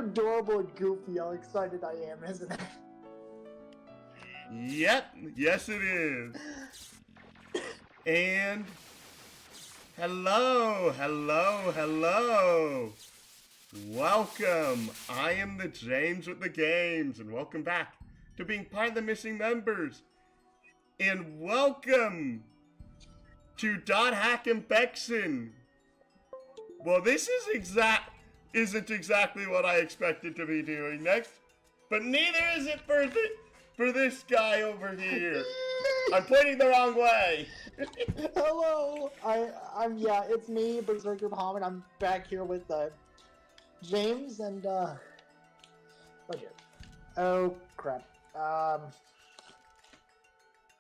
adorable and goofy how excited I am, isn't it? Yep, yes it is. And hello. Welcome. I am the James with the games, and welcome back to being part of the missing members. And welcome to Dot Hack and Bexon. Well, this isn't exactly what I expected to be doing next, but neither is it for this guy over here. I'm pointing the wrong way. Hello, yeah, it's me, Berserker Muhammad. I'm back here with James and oh dear. Oh crap.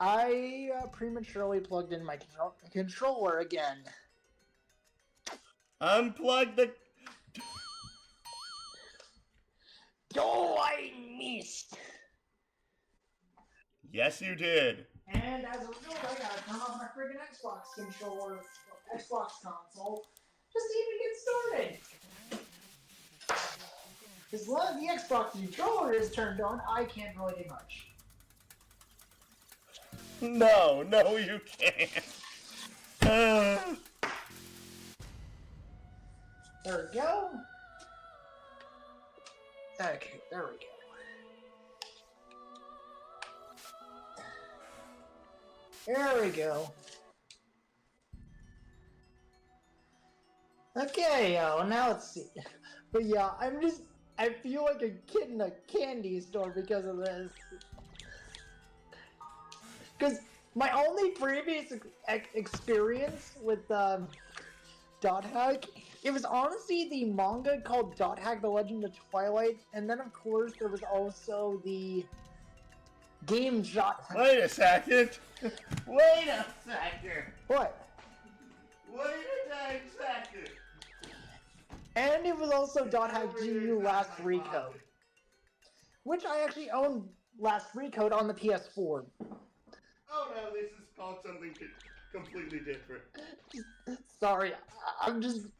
I prematurely plugged in my controller again. Unplug the. Oh, I missed. Yes, you did. And as a result, I gotta turn off my freaking Xbox controller, Xbox console, just to even get started. As long as the Xbox controller is turned on, I can't really do much. No, you can't. There we go. Okay, there we go. There we go. Okay, now let's see. But yeah, I feel like a kid in a candy store because of this. Because my only previous experience with Dot Hack, it was honestly the manga called Dot Hack: The Legend of Twilight, and then of course there was also the game Dot Hack. Wait a second. Wait a second. What? Wait a dang second. And it was also Dot Hack GU Last Recode, which I actually own Last Recode on the PS4. Oh no, this is called something completely different. Sorry, I'm just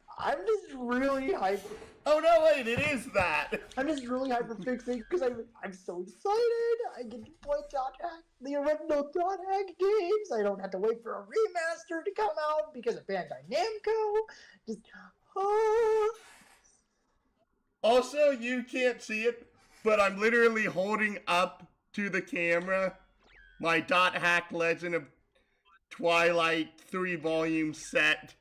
really hyper. Oh no, wait, it is that. I'm just really hyper fixated because I'm so excited. I get to play Dot Hack, the original Dot Hack games. I don't have to wait for a remaster to come out because of Bandai Namco. Just Also, you can't see it, but I'm literally holding up to the camera my Dot Hack Legend of Twilight 3-volume set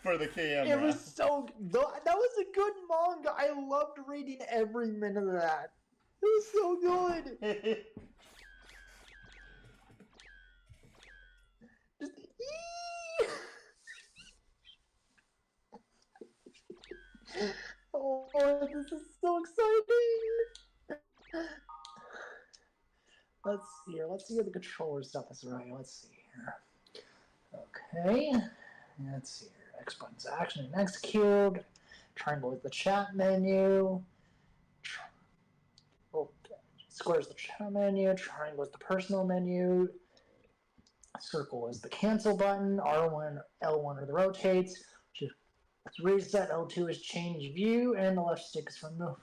for the camera. It was so... That was a good manga. I loved reading every minute of that. It was so good. Just... Oh, this is so exciting. Let's see if the controller stuff is right. Let's see here. Okay. Let's see here. X button's action and execute. Triangle is the chat menu. Square is the chat menu. Triangle is the personal menu. Circle is the cancel button. R1, L1 are the rotates. Reset, L2 is change view, and the left stick is for move.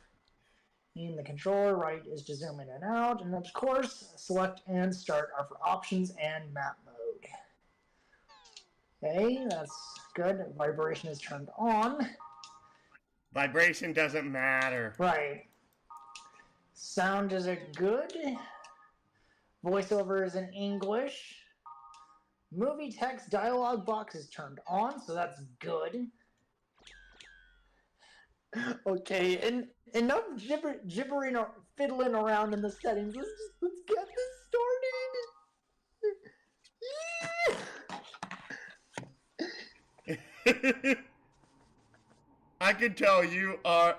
In the controller, right is to zoom in and out, and of course, select and start are for options and map mode. Okay, that's good. Vibration is turned on. Vibration doesn't matter. Right. Sound is good. Voiceover is in English. Movie text dialogue box is turned on, so that's good. Okay, and enough gibbering or fiddling around in the settings. Let's get this started. I can tell you are.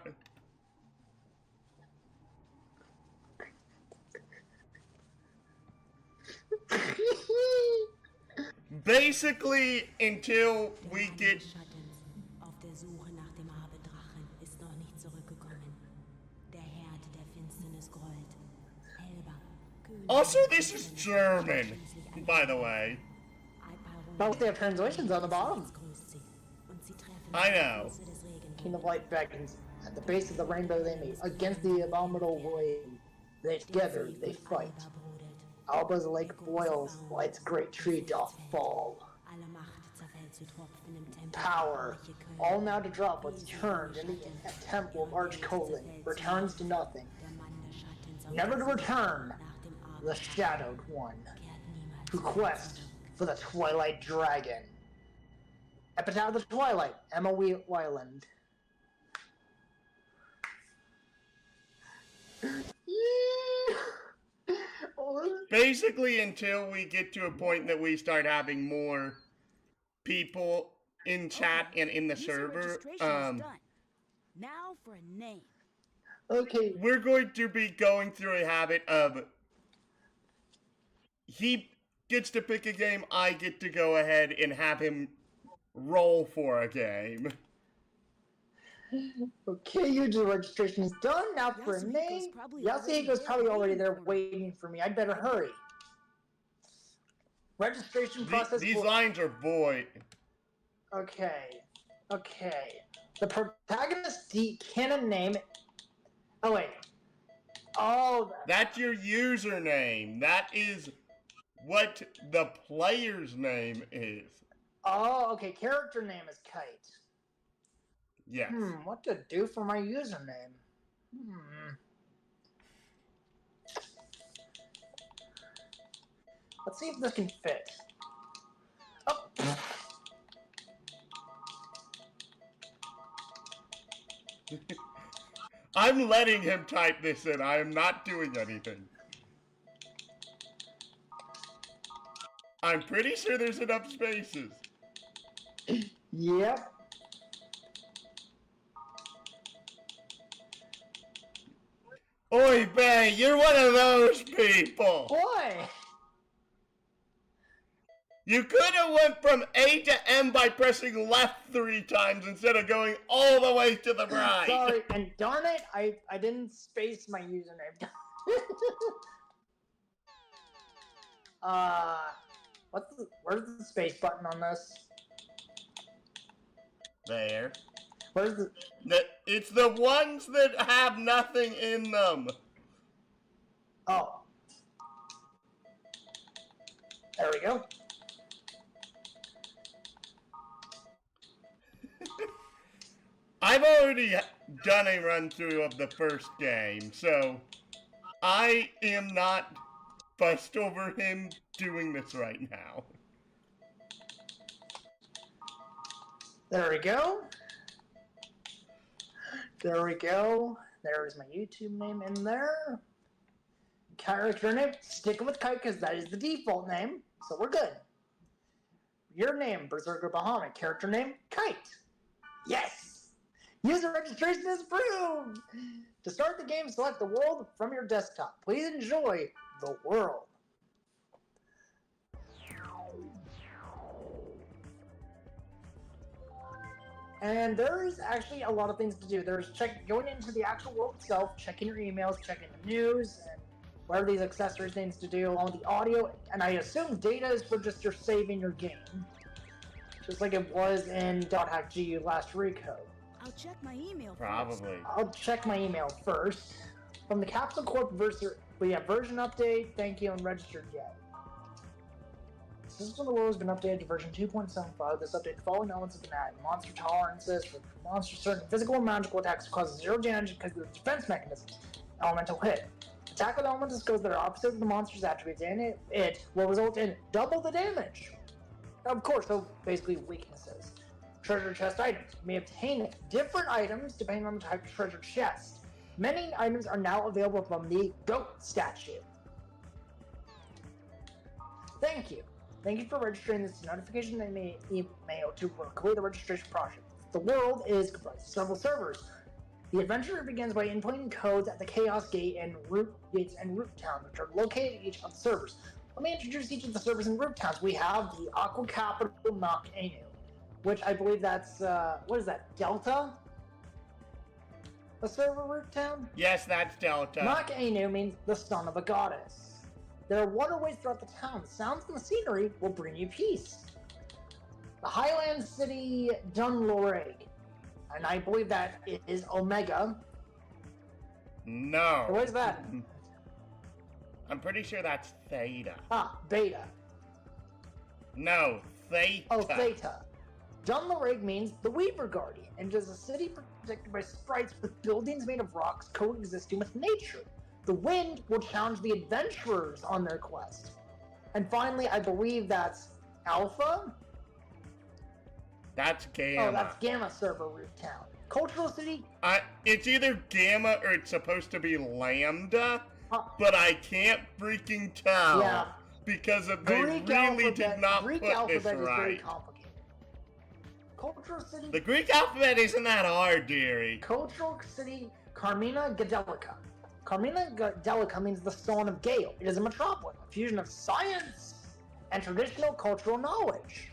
Basically, until we get. Also, this is German, by the way. Both they have translations on the bottom. I know. King of Light beckons. at the base of the rainbow they meet. Against the abominable wave, together they fight. Alba's lake boils, light's great tree doth fall. Power, all now to drop what's turned in the temple of Archcolin, returns to nothing. Never to return, the Shadowed One, who quest for the Twilight Dragon. Epitaph of the Twilight, Emma Weiland. Basically, until we get to a point that we start having more people in chat and in the server, now for a name. Okay. We're going to be going through a habit of he gets to pick a game, I get to go ahead and have him roll for a game. Okay, user registration is done. Now for a name. Yasuhiko's probably already there waiting for me. I'd better hurry. Registration process. These lines are void. Okay. The protagonist D canon name. Oh wait. Oh. That's your username. That is what the player's name is. Oh, okay. Character name is Kite. Yes. What to do for my username? Let's see if this can fit. Oh. I'm letting him type this in. I am not doing anything. I'm pretty sure there's enough spaces. Yep. Oy vey, you're one of those people. Boy. You could have went from A to M by pressing left 3 times instead of going all the way to the right. Sorry, and darn it, I didn't space my username. Where's the space button on this? There. Where's the... It's the ones that have nothing in them. Oh. There we go. I've already done a run-through of the first game, so I am not fussed over him doing this right now. There we go. There we go. There's my YouTube name in there. Character name, sticking with Kite because that is the default name, so we're good. Your name, Berserker Bahamut. Character name, Kite. Yes! User registration is approved! To start the game, select the world from your desktop. Please enjoy the world. And there's actually a lot of things to do. There's going into the actual world itself, checking your emails, checking the news, and whatever these accessories things to do, along with the audio. And I assume data is for just your saving your game, just like it was in .hack.gu last recode. I'll check my email. Probably. I'll check my email first. From the Capsule Corp we have version update, thank you, and registered yet. Systems of the world has been updated to version 2.75. This update, the following elements have been added. Monster tolerances for monsters, certain physical and magical attacks cause 0 damage because of the defense mechanisms. Elemental hit. Attack with elemental skills that are opposite of the monster's attributes, and it will result in double the damage. Of course, so basically weaknesses. Treasure chest items. You may obtain different items depending on the type of treasure chest. Many items are now available from the goat statue. Thank you. Thank you for registering this notification email to complete the registration process. The world is comprised of several servers. The adventure begins by inputting codes at the Chaos Gate and Root Gates and Root Towns, which are located in each of the servers. Let me introduce each of the servers and Root Towns. We have the Aqua Capital Nok Anu, which I believe that's, what is that, Delta? A server Root Town? Yes, that's Delta. Nok Anu means the son of a goddess. There are waterways throughout the town. The sounds and the scenery will bring you peace. The Highland City Dunloreg. and I believe that it is Omega. No. What is that? I'm pretty sure that's Theta. Ah, Beta. No, Theta. Oh, Theta. Dunlarig means the Weaver Guardian, and is a city protected by sprites with buildings made of rocks coexisting with nature. The wind will challenge the adventurers on their quest. And finally, I believe that's Alpha? That's Gamma. Oh, that's Gamma server root town. Cultural city? It's either Gamma or it's supposed to be Lambda, but I can't freaking tell. Yeah. Because they Greek really alphabet, did not Greek put this alphabet is very right. complicated. Cultural city? The Greek alphabet isn't that hard, dearie. Cultural city Carmina Gadelica. Carmina Gadelica means the Stone of Gale. It is a metropolis, a fusion of science and traditional cultural knowledge.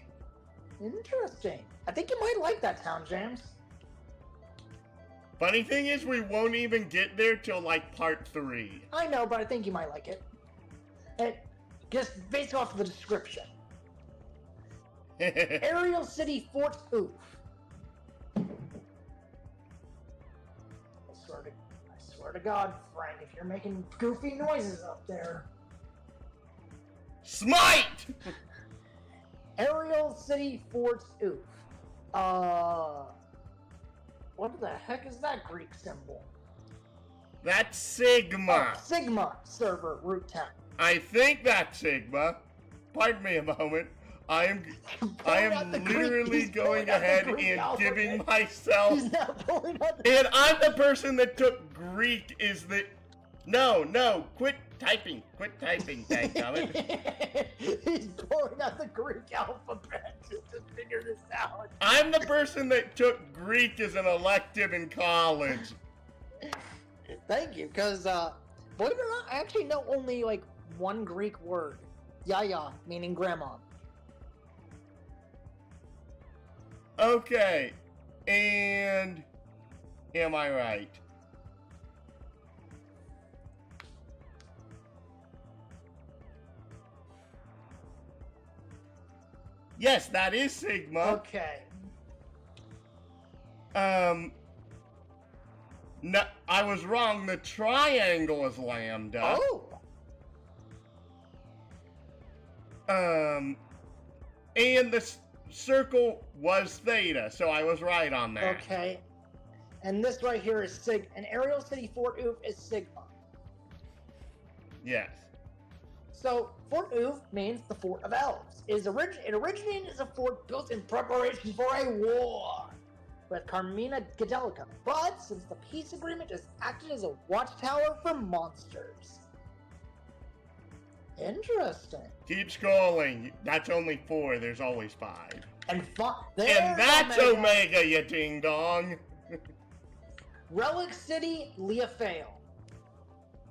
Interesting. I think you might like that town, James. Funny thing is, we won't even get there till like part 3. I know, but I think you might like it. Just based off of the description. Aerial City Fort Oof. I swear to God, Frank, if you're making goofy noises up there. Smite! Aerial City Fort Oof. What the heck is that Greek symbol? That's Sigma. Oh, Sigma server root town. I think that's Sigma. Pardon me a moment. I am literally going ahead and giving myself. He's now pulling out the And I'm the person that took Greek. No, quit typing, dadgummit. He's pulling out the Greek alphabet just to figure this out. I'm the person that took Greek as an elective in college. Thank you, because, believe it or not, I actually know only, like, one Greek word. Yaya, meaning grandma. Okay, and am I right? Yes, that is Sigma. Okay. No, I was wrong. The triangle is Lambda. Oh! And the circle was Theta, so I was right on that. Okay. And this right here is an Aerial City Fort Oof is Sigma. Yes. So, Fort Oof means the Fort of Elves. It originated as a fort built in preparation for a war with Carmina Gadelica, but since the peace agreement has acted as a watchtower for monsters. Interesting. Keep scrolling. That's only 4. There's always 5. And And that's Omega, you ding dong. Relic City Leofail.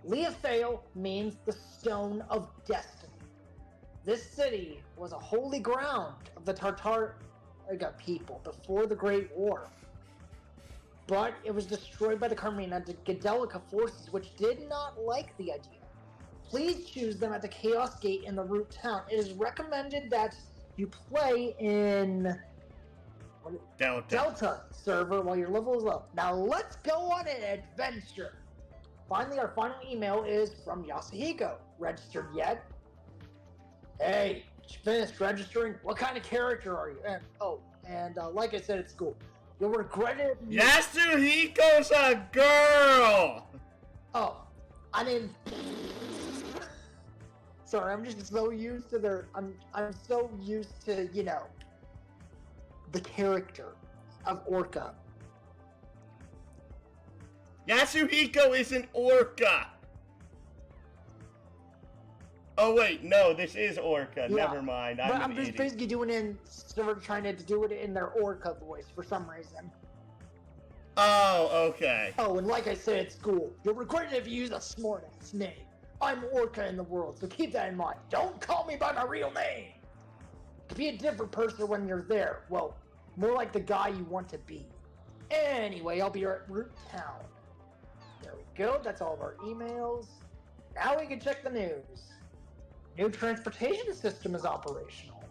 Leofail means the Stone of Destiny. This city was a holy ground of the Tartaric people before the Great War. But it was destroyed by the Carmina Gadelica forces, which did not like the idea. Please choose them at the Chaos Gate in the root town. It is recommended that you play in Delta server while your level is low. Now let's go on an adventure. Finally, our final email is from Yasuhiko. Registered yet? Hey, finished registering? What kind of character are you? And like I said at school, you'll regret it. Yasuhiko's a girl! Oh, I didn't. Sorry, I'm just so used to I'm so used to, the character of Orca. Yasuhiko is an orca! Oh wait, no, this is Orca. Yeah, Never mind. But I'm I'm an just idiot. basically trying to do it in their Orca voice for some reason. Oh, okay. Oh, and like I said at school, you'll regret it if you use a smart-ass name. I'm Orca in the world, so keep that in mind. Don't call me by my real name. Be a different person when you're there. Well, more like the guy you want to be. Anyway, I'll be at Root Town. There we go. That's all of our emails. Now we can check the news. New transportation system is operational.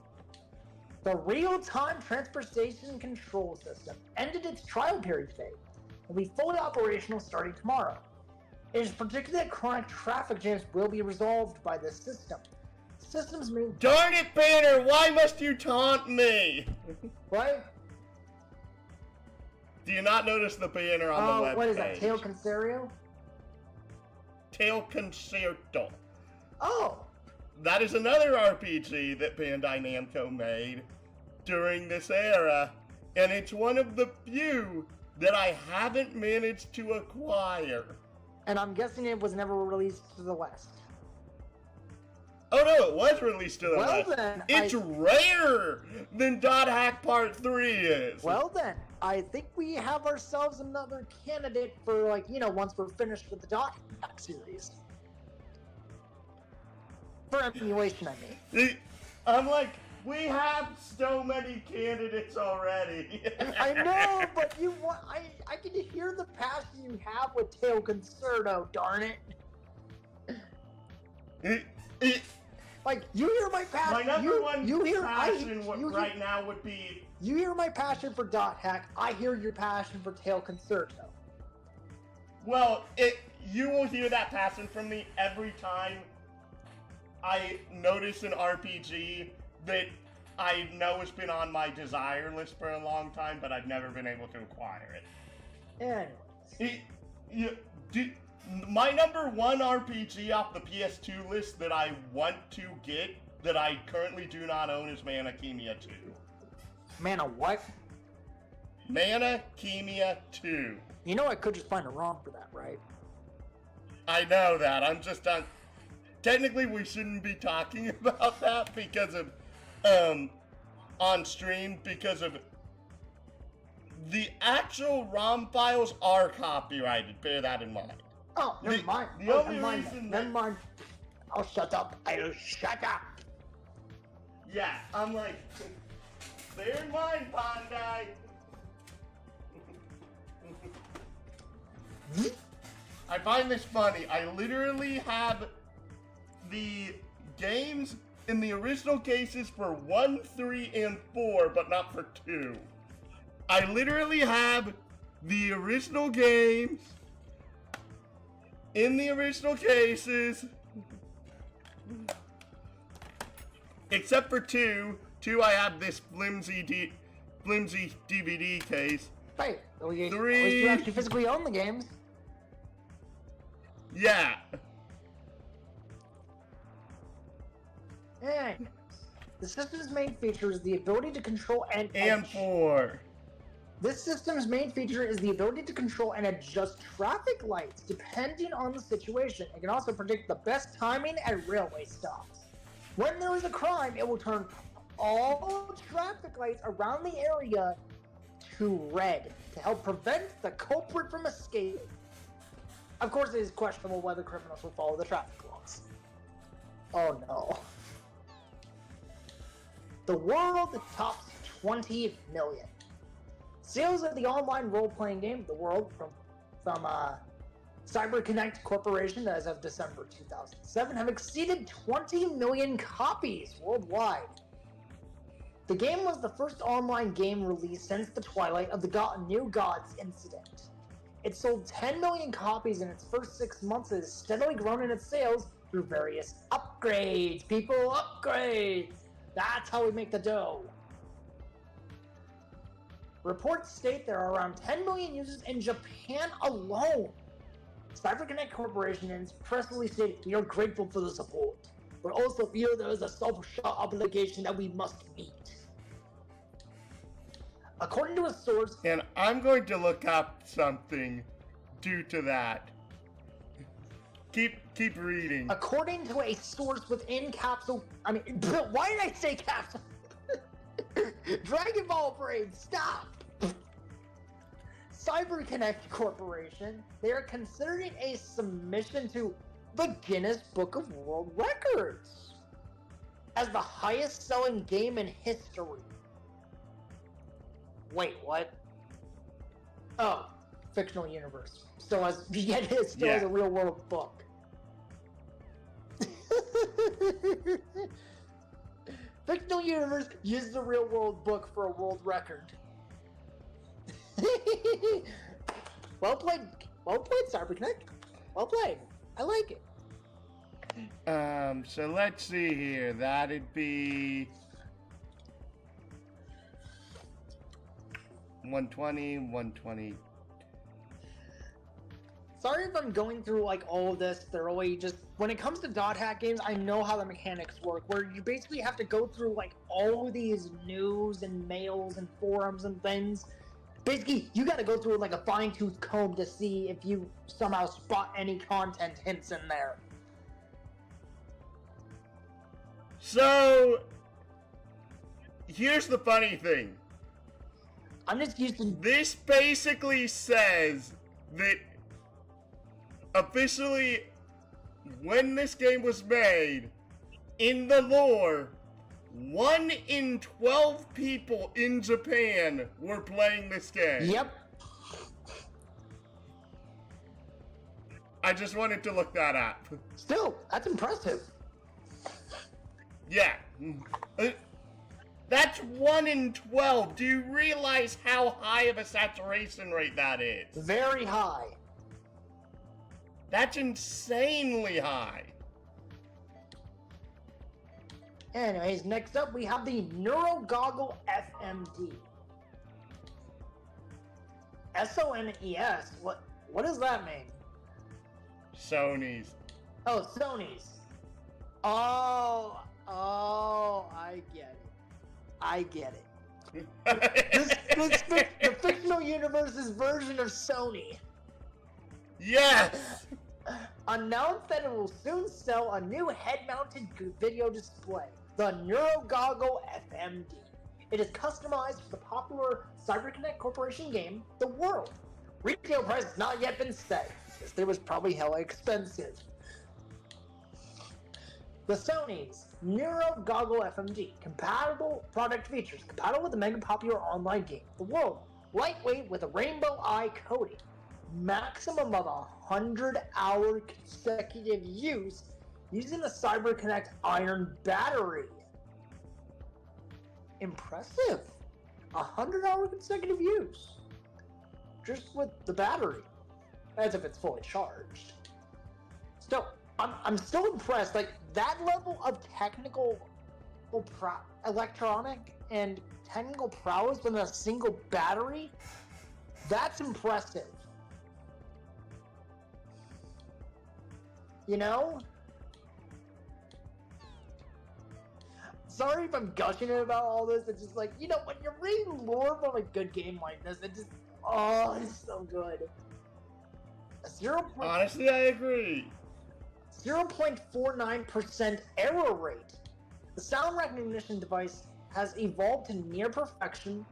The real-time transportation control system ended its trial period today. Will be fully operational starting tomorrow. It is predicted that chronic traffic jams will be resolved by this system. Systems mean... Darn it, Banner! Why must you taunt me? What? Do you not notice the banner on the webpage? What is that? Tail Concerio? Tail Concerto. Oh! That is another RPG that Bandai Namco made during this era, and it's one of the few that I haven't managed to acquire. And I'm guessing it was never released to the West. Oh no, it was released to the Well West. then, It's rarer than Dot Hack Part 3 is. Well then, I think we have ourselves another candidate for, like, once we're finished with the Dot Hack series. For emulation, I mean. I'm like, we have so many candidates already. I know, but I can hear the passion you have with Tail Concerto, darn it. Like, you hear my passion. My number one passion right now would be... You hear my passion for Dot Hack, I hear your passion for Tail Concerto. Well, you will hear that passion from me every time I notice an RPG that I know has been on my desire list for a long time, but I've never been able to acquire it. Anyways. My number one RPG off the PS2 list that I want to get, that I currently do not own, is Mana Chemia 2. Mana what? Mana Chemia 2. You know I could just find a ROM for that, right? I know that. I'm just on... Technically, we shouldn't be talking about that because of... on stream, because of... The actual ROM files are copyrighted. Bear that in mind. Oh, never mind. The only reason Never mind. I'll shut up. I'll shut up. Yeah, I'm like... Bear in mind, Bandai. I find this funny. I literally have the games in the original cases for 1, 3, and 4, but not for 2. I literally have the original games in the original cases, except for 2. 2, I have this flimsy DVD case. Wait, at least 3, you actually physically own the games. Yeah. And the system's main feature is the ability to control and 4. This system's main feature is the ability to control and adjust traffic lights depending on the situation. It can also predict the best timing at railway stops. When there is a crime, it will turn all traffic lights around the area to red to help prevent the culprit from escaping. Of course, it is questionable whether criminals will follow the traffic laws. Oh no. The world tops 20 million. Sales of the online role-playing game, The World, from CyberConnect Corporation as of December 2007, have exceeded 20 million copies worldwide. The game was the first online game released since the twilight of the New Gods incident. It sold 10 million copies in its first 6 months and has steadily grown in its sales through various upgrades. People, upgrades! That's how we make the dough. Reports state there are around 10 million users in Japan alone. CyberConnect Corporation in its press release stated, "We are grateful for the support, but also feel there is a social obligation that we must meet." According to a source... And I'm going to look up something due to that. Keep reading. According to a source within Capsule... why did I say Capsule? Dragon Ball Brain, stop! CyberConnect Corporation, they are considering a submission to the Guinness Book of World Records as the highest selling game in history. Wait, what? Oh, fictional universe. Still has, yet it still has a real world book. fictional universe uses a real world book for a world record. Well played, CyberConnect. Well played. I like it. So let's see here. That'd be 120, 120. Sorry if I'm going through like all of this thoroughly. Just when it comes to dot hack games, I know how the mechanics work. Where you basically have to go through like all of these news and mails and forums and things. Basically, you got to go through like a fine-tooth comb to see if you somehow spot any content hints in there. So here's the funny thing. I'm just used to This basically says that officially, when this game was made, in the lore, 1 in 12 people in Japan were playing this game. Yep. I just wanted to look that up. Still, that's impressive. Yeah. That's 1 in 12. Do you realize how high of a saturation rate that is? Very high. That's insanely high. Anyways, next up we have the Neuro Goggle FMD. SONES. What does that mean? Sony's. Oh, Sony's. Oh, I get it. I get it. The fictional universe's version of Sony Yes! announced that it will soon sell a new head-mounted video display, the Neuro Goggle FMD. It is customized for the popular CyberConnect Corporation game, The World. Retail price has not yet been set, since it was probably hella expensive. The Sony's Neuro Goggle FMD, compatible product features, compatible with the mega popular online game, The World. Lightweight with a rainbow eye coating. Maximum of 100-hour consecutive use using the CyberConnect Iron battery. Impressive. 100-hour consecutive use. Just with the battery. As if it's fully charged. Still, I'm still impressed. Like, that level of technical electronic and technical prowess with a single battery, that's impressive. You know? Sorry if I'm gushing about all this. It's just like, you know, when you're reading lore from a good game like this, it just, oh, it's so good. Honestly, I agree. 0.49% error rate. The sound recognition device has evolved to near perfection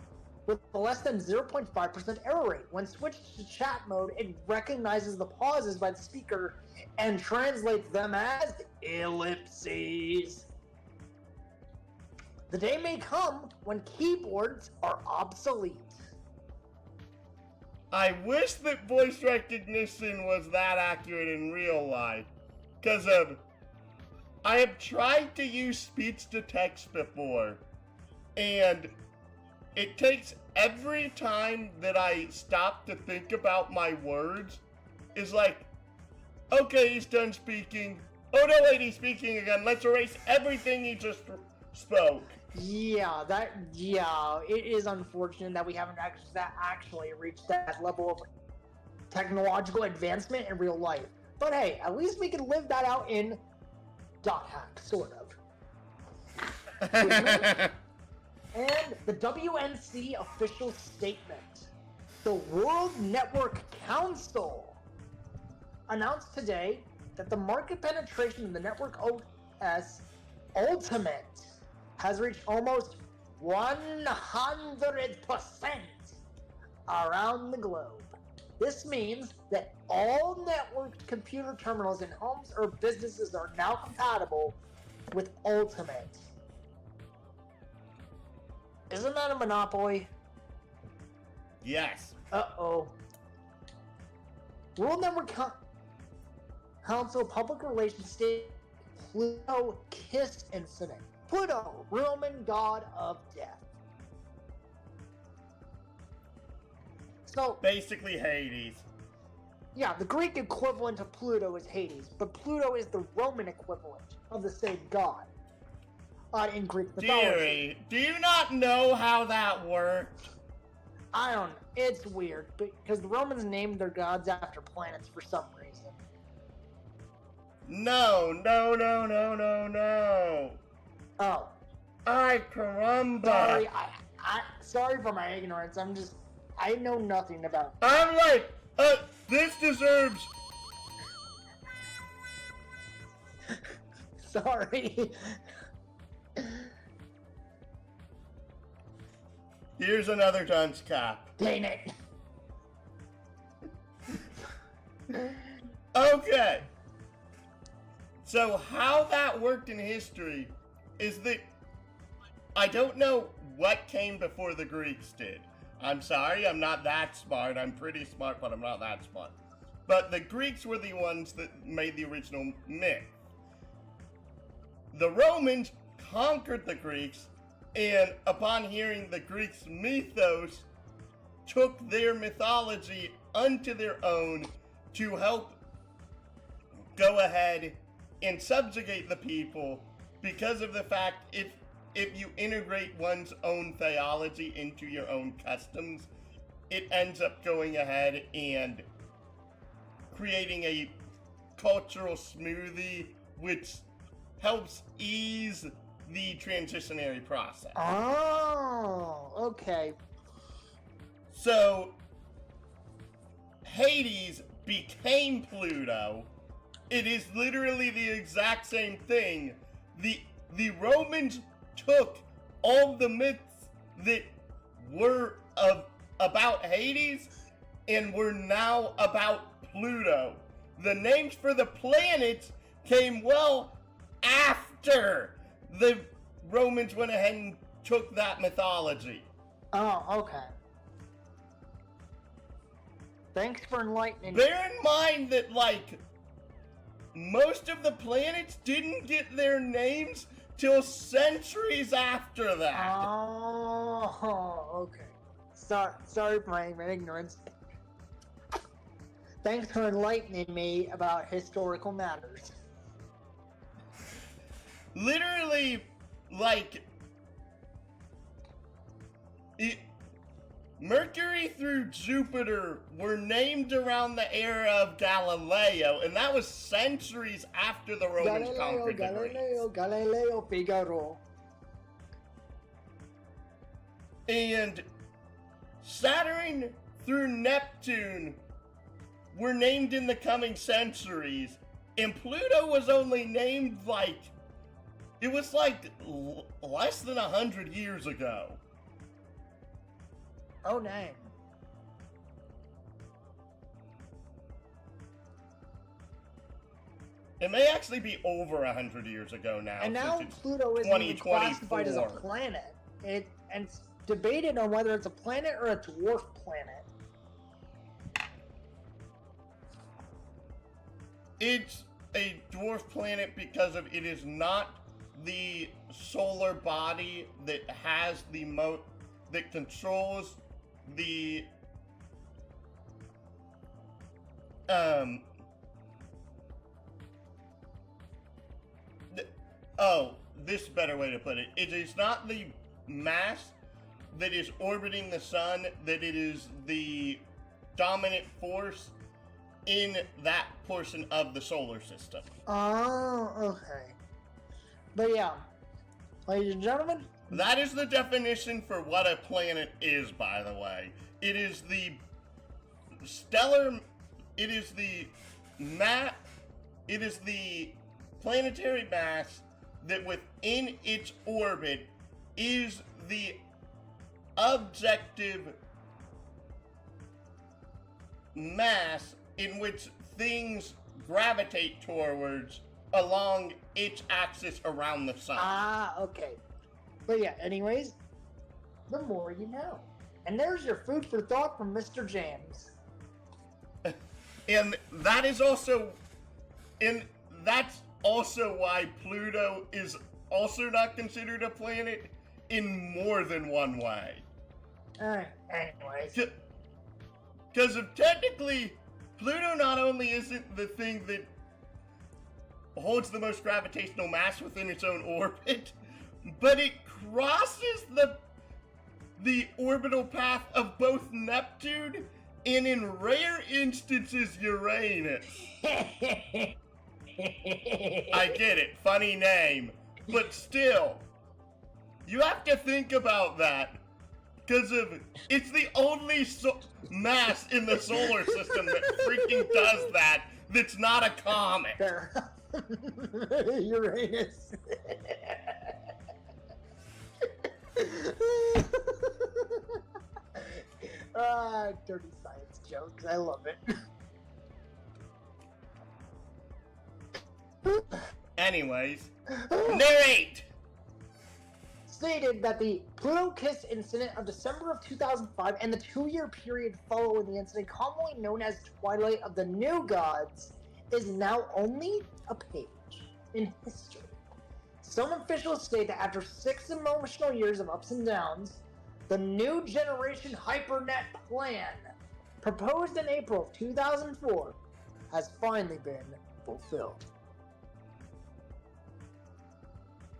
with a less than 0.5% error rate. When switched to chat mode, it recognizes the pauses by the speaker and translates them as ellipses. The day may come when keyboards are obsolete. I wish that voice recognition was that accurate in real life. Because I have tried to use speech to text before, and it takes every time that I stop to think about my words, is like, okay, he's done speaking. Oh no, wait, he's speaking again. Let's erase everything he just spoke. Yeah, it is unfortunate that we haven't actually reached that level of technological advancement in real life. But hey, at least we can live that out in dot hack, sort of. And the WNC official statement. The World Network Council announced today that the market penetration of the Network OS Ultimate has reached almost 100% around the globe. This means that all networked computer terminals in homes or businesses are now compatible with Ultimate. Isn't that a monopoly? Yes. Uh-oh. World Network Council Public Relations State Pluto KISS incident. Pluto, Roman god of death. So, Basically Hades. yeah, the Greek equivalent of Pluto is Hades, but Pluto is the Roman equivalent of the same god in Greek mythology. Dearie, do you not know how that worked? I don't know. It's weird, because the Romans named their gods after planets for some reason. No. Oh, Ay, caramba. sorry. Sorry for my ignorance. I know nothing about. I'm like, this deserves... Sorry. Here's another dunce cap. Dang it. Okay. So how that worked in history is that I don't know what came before the Greeks did. I'm sorry, I'm not that smart. I'm pretty smart, but I'm not that smart. But the Greeks were the ones that made the original myth. The Romans conquered the Greeks, and upon hearing the Greeks' mythos, took their mythology unto their own to help go ahead and subjugate the people, because of the fact if you integrate one's own theology into your own customs, it ends up going ahead and creating a cultural smoothie which helps ease the transitionary process. Oh, okay. So, Hades became Pluto. It is literally the exact same thing. The Romans took all the myths that were about Hades and were now about Pluto. The names for the planets came well after the Romans went ahead and took that mythology. Oh, okay. Thanks for enlightening me. Bear in mind that, like, most of the planets didn't get their names till centuries after that. Oh, okay. Sorry for my ignorance. Thanks for enlightening me about historical matters. Literally, like, Mercury through Jupiter were named around the era of Galileo, and that was centuries after the Romans conquered the Greeks. Galileo Figaro. And Saturn through Neptune were named in the coming centuries, and Pluto was only named it was less than 100 years ago. Oh, dang. It may actually be over 100 years ago now. And now since it's Pluto is even classified as a 2024. planet. And it's debated on whether it's a planet or a dwarf planet. It's a dwarf planet because it is not the solar body that has that controls the this is a better way to put it. It is not the mass that is orbiting the sun, that it is the dominant force in that portion of the solar system. Oh, okay. But yeah, ladies and gentlemen, That is the definition for what a planet is, by the way. It is the planetary mass that within its orbit is the objective mass in which things gravitate towards along its axis around the sun. okay. But yeah, anyways, the more you know. And there's your food for thought from Mr. James. And that's also why Pluto is also not considered a planet in more than one way. Anyways. Because technically, Pluto not only isn't the thing that holds the most gravitational mass within its own orbit, but it crosses the orbital path of both Neptune and, in rare instances, Uranus. I get it, funny name, but still, you have to think about that, because it's the only mass in the solar system that freaking does that that's not a comet. Uranus. Dirty science jokes. I love it. Anyways, narrate! Stated that the Pluto Kiss incident of December of 2005 and the 2-year period following the incident, commonly known as Twilight of the New Gods, is now only a page in history. Some officials state that after 6 emotional years of ups and downs, the new generation HyperNet plan, proposed in April of 2004, has finally been fulfilled.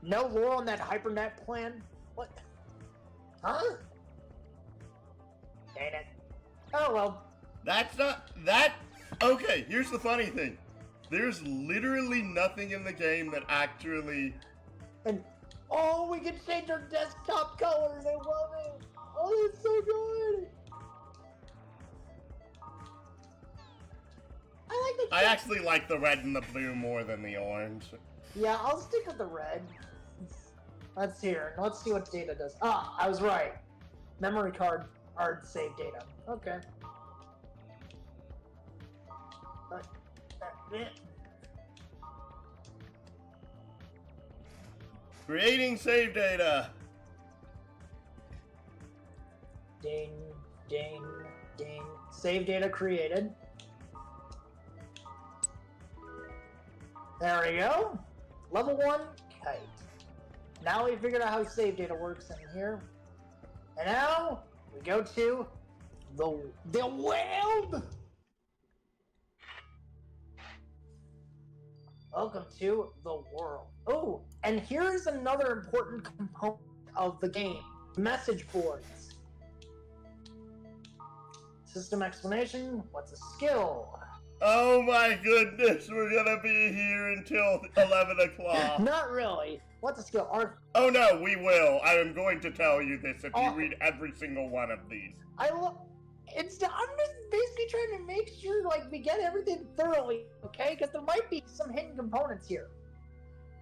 No lore on that HyperNet plan? What? Huh? Dang it. Oh well. That's not... Okay, here's the funny thing. There's literally nothing in the game that actually... And, oh, we can change our desktop colors. I love it. Oh, that's so good. I actually like the red and the blue more than the orange. Yeah, I'll stick with the red. Let's hear. Let's see what data does. Ah, I was right. Memory card save data. Okay. Creating save data. Ding, ding, ding. Save data created. There we go. Level 1, kite. Now we figured out how save data works in here. And now we go to the world. Welcome to the world. Oh, and here's another important component of the game. Message boards. System explanation. What's a skill? Oh my goodness, we're gonna be here until 11 o'clock. Not really. What's a skill? Oh no, we will. I am going to tell you this if you read every single one of these. I'm just basically trying to make sure, like, we get everything thoroughly, okay? Because there might be some hidden components here.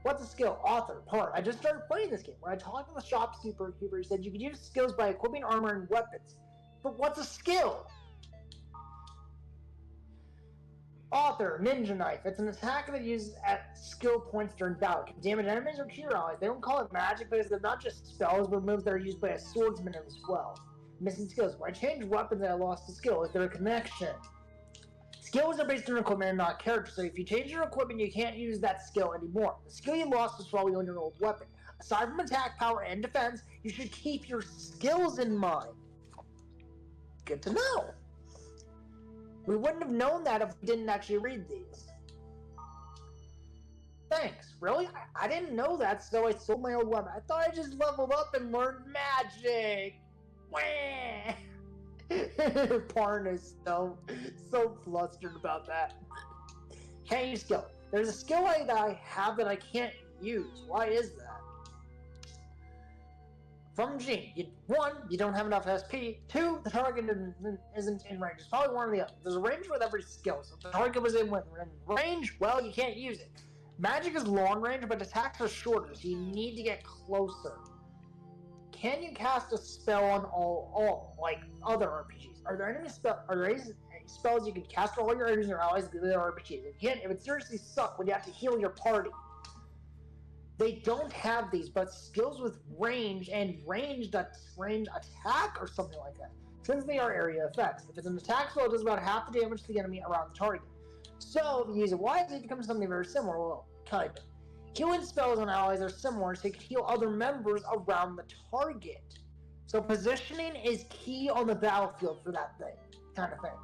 What's a skill? Author, part. I just started playing this game. When I talked to the shopkeeper, he said you could use skills by equipping armor and weapons. But what's a skill? Author, ninja knife. It's an attack that uses at skill points during battle. It can damage enemies or key allies. They don't call it magic because they're not just spells, but moves that are used by a swordsman as well. Missing skills. When I changed weapons, I lost a skill. Is there a connection? Skills are based on equipment and not character, so if you change your equipment, you can't use that skill anymore. The skill you lost was while you own your old weapon. Aside from attack power and defense, you should keep your skills in mind. Good to know. We wouldn't have known that if we didn't actually read these. Thanks. Really? I didn't know that, so I sold my old weapon. I thought I just leveled up and learned magic. Wah! Parn is so flustered about that. Can't use skill. There's a skill that I have that I can't use. Why is that? From Gene, 1, you don't have enough SP. 2, the target isn't in range. It's probably one or the other. There's a range with every skill, so if the target was in range, well, you can't use it. Magic is long range, but attacks are shorter, so you need to get closer. Can you cast a spell on all like other RPGs? Are there any spells you can cast on all your enemies or allies in other RPGs? Again, it would seriously suck when you have to heal your party. They don't have these, but skills with range and range attack or something like that, since they are area effects. If it's an attack spell, it does about half the damage to the enemy around the target. So if you use it wisely, it becomes something very similar. Well, kind of. Healing spells on allies are similar, so you can heal other members around the target. So positioning is key on the battlefield for that thing, kind of thing.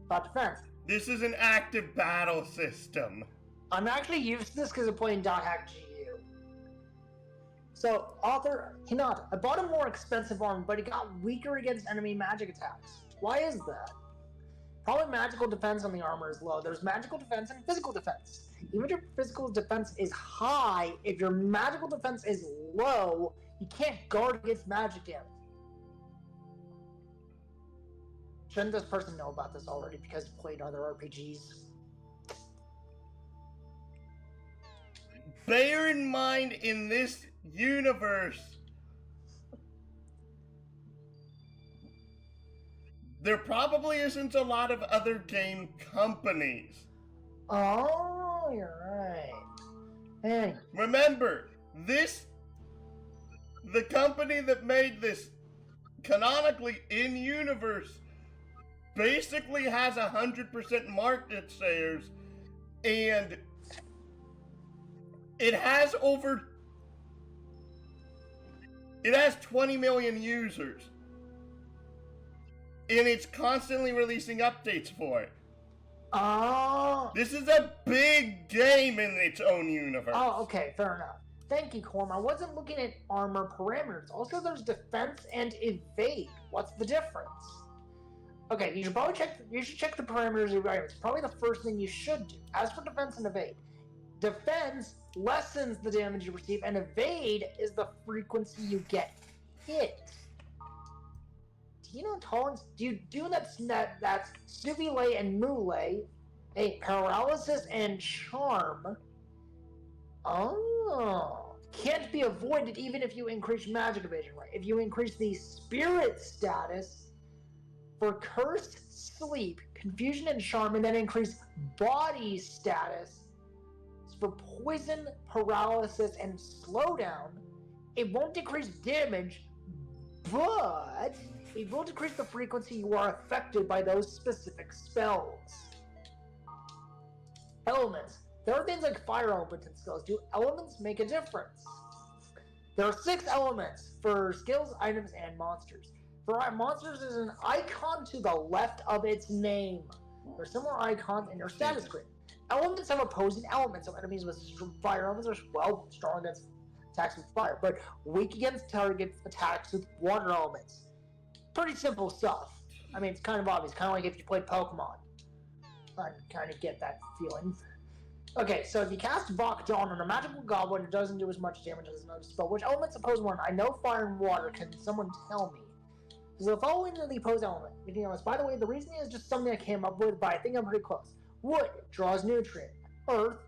About defense. This is an active battle system. I'm actually used to this because I'm playing .hack.gu. So, author Hinata, I bought a more expensive armor, but it got weaker against enemy magic attacks. Why is that? Probably magical defense on the armor is low. There's magical defense and physical defense. Even if your physical defense is high, if your magical defense is low, you can't guard against magic damage. Shouldn't this person know about this already because he played other RPGs? Bear in mind, in this universe, there probably isn't a lot of other game companies. Oh, you're right. Hey. Remember, the company that made this canonically in-universe basically has 100% market shares, and it has 20 million users, and it's constantly releasing updates for it. Oh. This is a big game in its own universe. Oh, okay, fair enough. Thank you, Corm. I wasn't looking at armor parameters. Also, there's defense and evade. What's the difference? Okay, you should probably check the parameters of your items. It's probably the first thing you should do. As for defense and evade, defense lessens the damage you receive, and evade is the frequency you get hit. Do you know tolerance? Do you do that's Suvile and Mule, paralysis and charm. Oh, can't be avoided even if you increase magic evasion, right? If you increase the spirit status for cursed sleep, confusion and charm, and then increase body status for poison, paralysis, and slowdown, it won't decrease damage, but it will decrease the frequency you are affected by those specific spells. Elements. There are things like fire elements and skills. Do elements make a difference? There are 6 elements for skills, items, and monsters. For monsters, there's an icon to the left of its name. There are similar icons in your status screen. Elements have opposing elements, so enemies with fire elements are strong against attacks with fire, but weak against target attacks with water elements. Pretty simple stuff. I mean, it's kind of obvious, kind of like if you played Pokemon. I kind of get that feeling. Okay, so if you cast Vok Dawn on a magical goblin, it doesn't do as much damage as another spell. Which elements oppose one? I know fire and water. Can someone tell me? So the following are the opposed element. By the way, the reasoning is just something I came up with, but I think I'm pretty close. Wood draws nutrient. Earth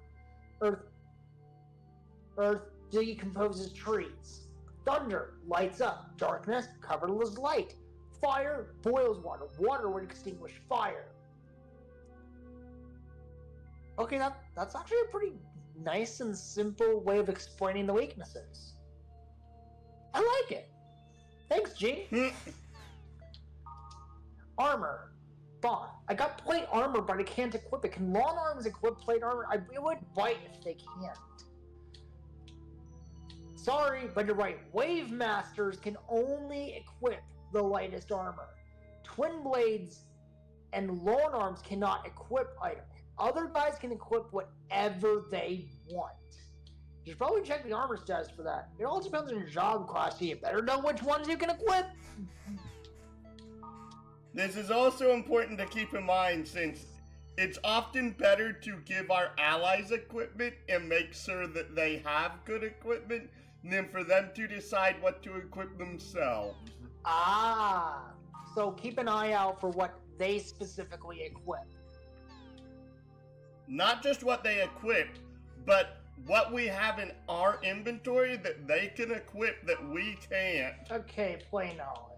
decomposes trees. Thunder lights up. Darkness covers light. Fire boils water. Water would extinguish fire. Okay, that's actually a pretty nice and simple way of explaining the weaknesses. I like it. Thanks, G. Armor. Bond. I got plate armor, but I can't equip it. Can long arms equip plate armor? It would bite if they can't. Sorry, but you're right. Wave Masters can only equip the lightest armor. Twin Blades and long arms cannot equip items. Other guys can equip whatever they want. You should probably check the armor status for that. It all depends on your job class, so you better know which ones you can equip. This is also important to keep in mind, since it's often better to give our allies equipment and make sure that they have good equipment than for them to decide what to equip themselves. Ah, so keep an eye out for what they specifically equip. Not just what they equip, but what we have in our inventory that they can equip that we can't. Okay, play knowledge.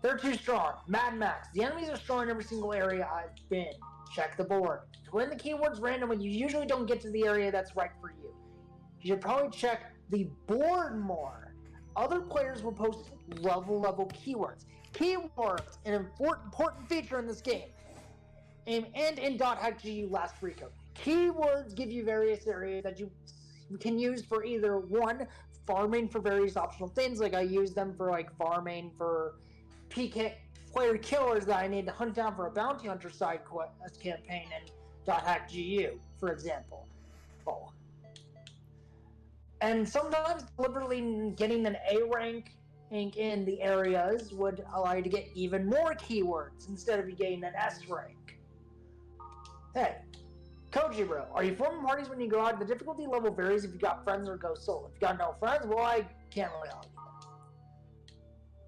They're too strong. Mad Max. The enemies are strong in every single area I've been. Check the board. To win the keywords randomly, you usually don't get to the area that's right for you. You should probably check the board more. Other players will post level keywords. Keywords, an important feature in this game. And in .hack.gu last free code. Keywords give you various areas that you you can use for either one, farming for various optional things, like I use them for like farming for PK player killers that I need to hunt down for a bounty hunter side quest campaign in .hack GU, for example. Oh. And sometimes deliberately getting an A rank in the areas would allow you to get even more keywords instead of you getting an S rank. Hey, Koji bro, are you forming parties when you go out? The difficulty level varies if you got friends or go solo. If you got no friends, well, I can't really help you.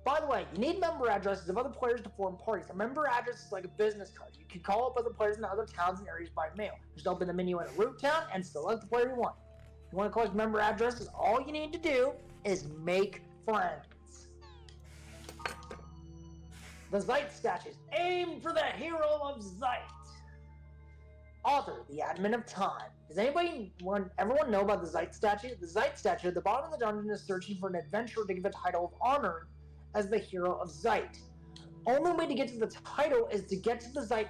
By the way, you need member addresses of other players to form parties. A member address is like a business card. You can call up other players in other towns and areas by mail. Just open the menu in a root town and select the player you want. If you want to collect member addresses, all you need to do is make friends. The Zeit statues. Aim for the hero of Zeit. Author, the admin of time. Does everyone know about the Zeit statue? The Zeit statue at the bottom of the dungeon is searching for an adventurer to give a title of honor as the hero of Zeit. Only way to get to the title is to get to the Zeit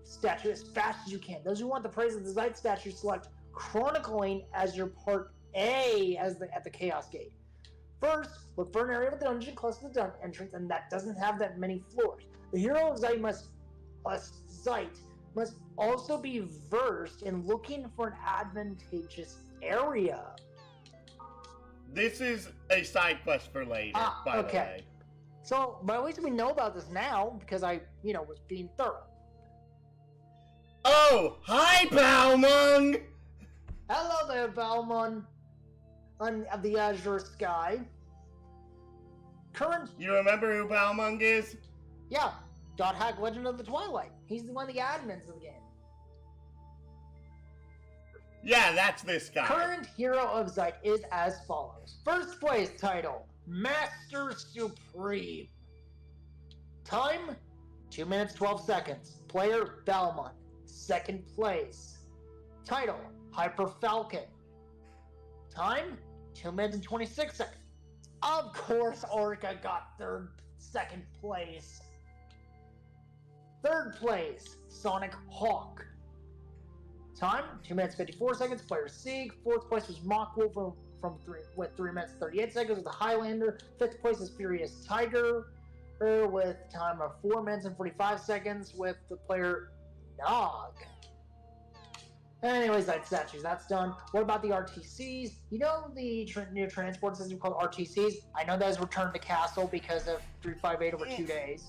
statue as fast as you can. Those who want the praise of the Zeit statue select chronicling as your part A at the Chaos Gate. First, look for an area of the dungeon close to the dungeon entrance and that doesn't have that many floors. The hero of Zeit must also be versed in looking for an advantageous area. This is a side quest for later, by the way. So, but at least we know about this now because I, was being thorough. Oh, hi, Balmung! Hello there, Balmung. Of the Azure Sky. You remember who Balmung is? Yeah, .hack Legend of the Twilight. He's one of the admins of the game. Yeah, that's this guy. Current hero of Zeit is as follows. First place title, Master Supreme. Time, 2 minutes 12 seconds. Player, Balmung. Second place. Title, Hyper Falcon. Time, 2 minutes and 26 seconds. Of course, Orca got second place. Third place, Sonic Hawk. Time, 2 minutes 54 seconds. Player Sieg. Fourth place was Mockwolf with 3 minutes 38 seconds with the Highlander. Fifth place is Furious Tiger with time of 4 minutes and 45 seconds with the player Nog. Anyways, that statues, that's done. What about the RTCs? You know the new transport system called RTCs? I know that is returned to Castle because of 358 over 2 days.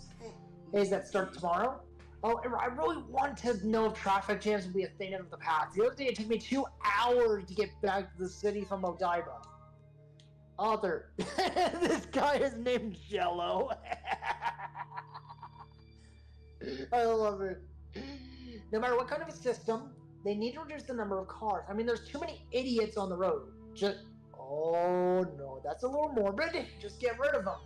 Is that start tomorrow? Oh, I really want to know if traffic jams will be a thing of the past. The other day, it took me 2 hours to get back to the city from Odaiba. Author, this guy is named Jello. I love it. No matter what kind of a system, they need to reduce the number of cars. I mean, there's too many idiots on the road. Oh no, that's a little morbid. Just get rid of them.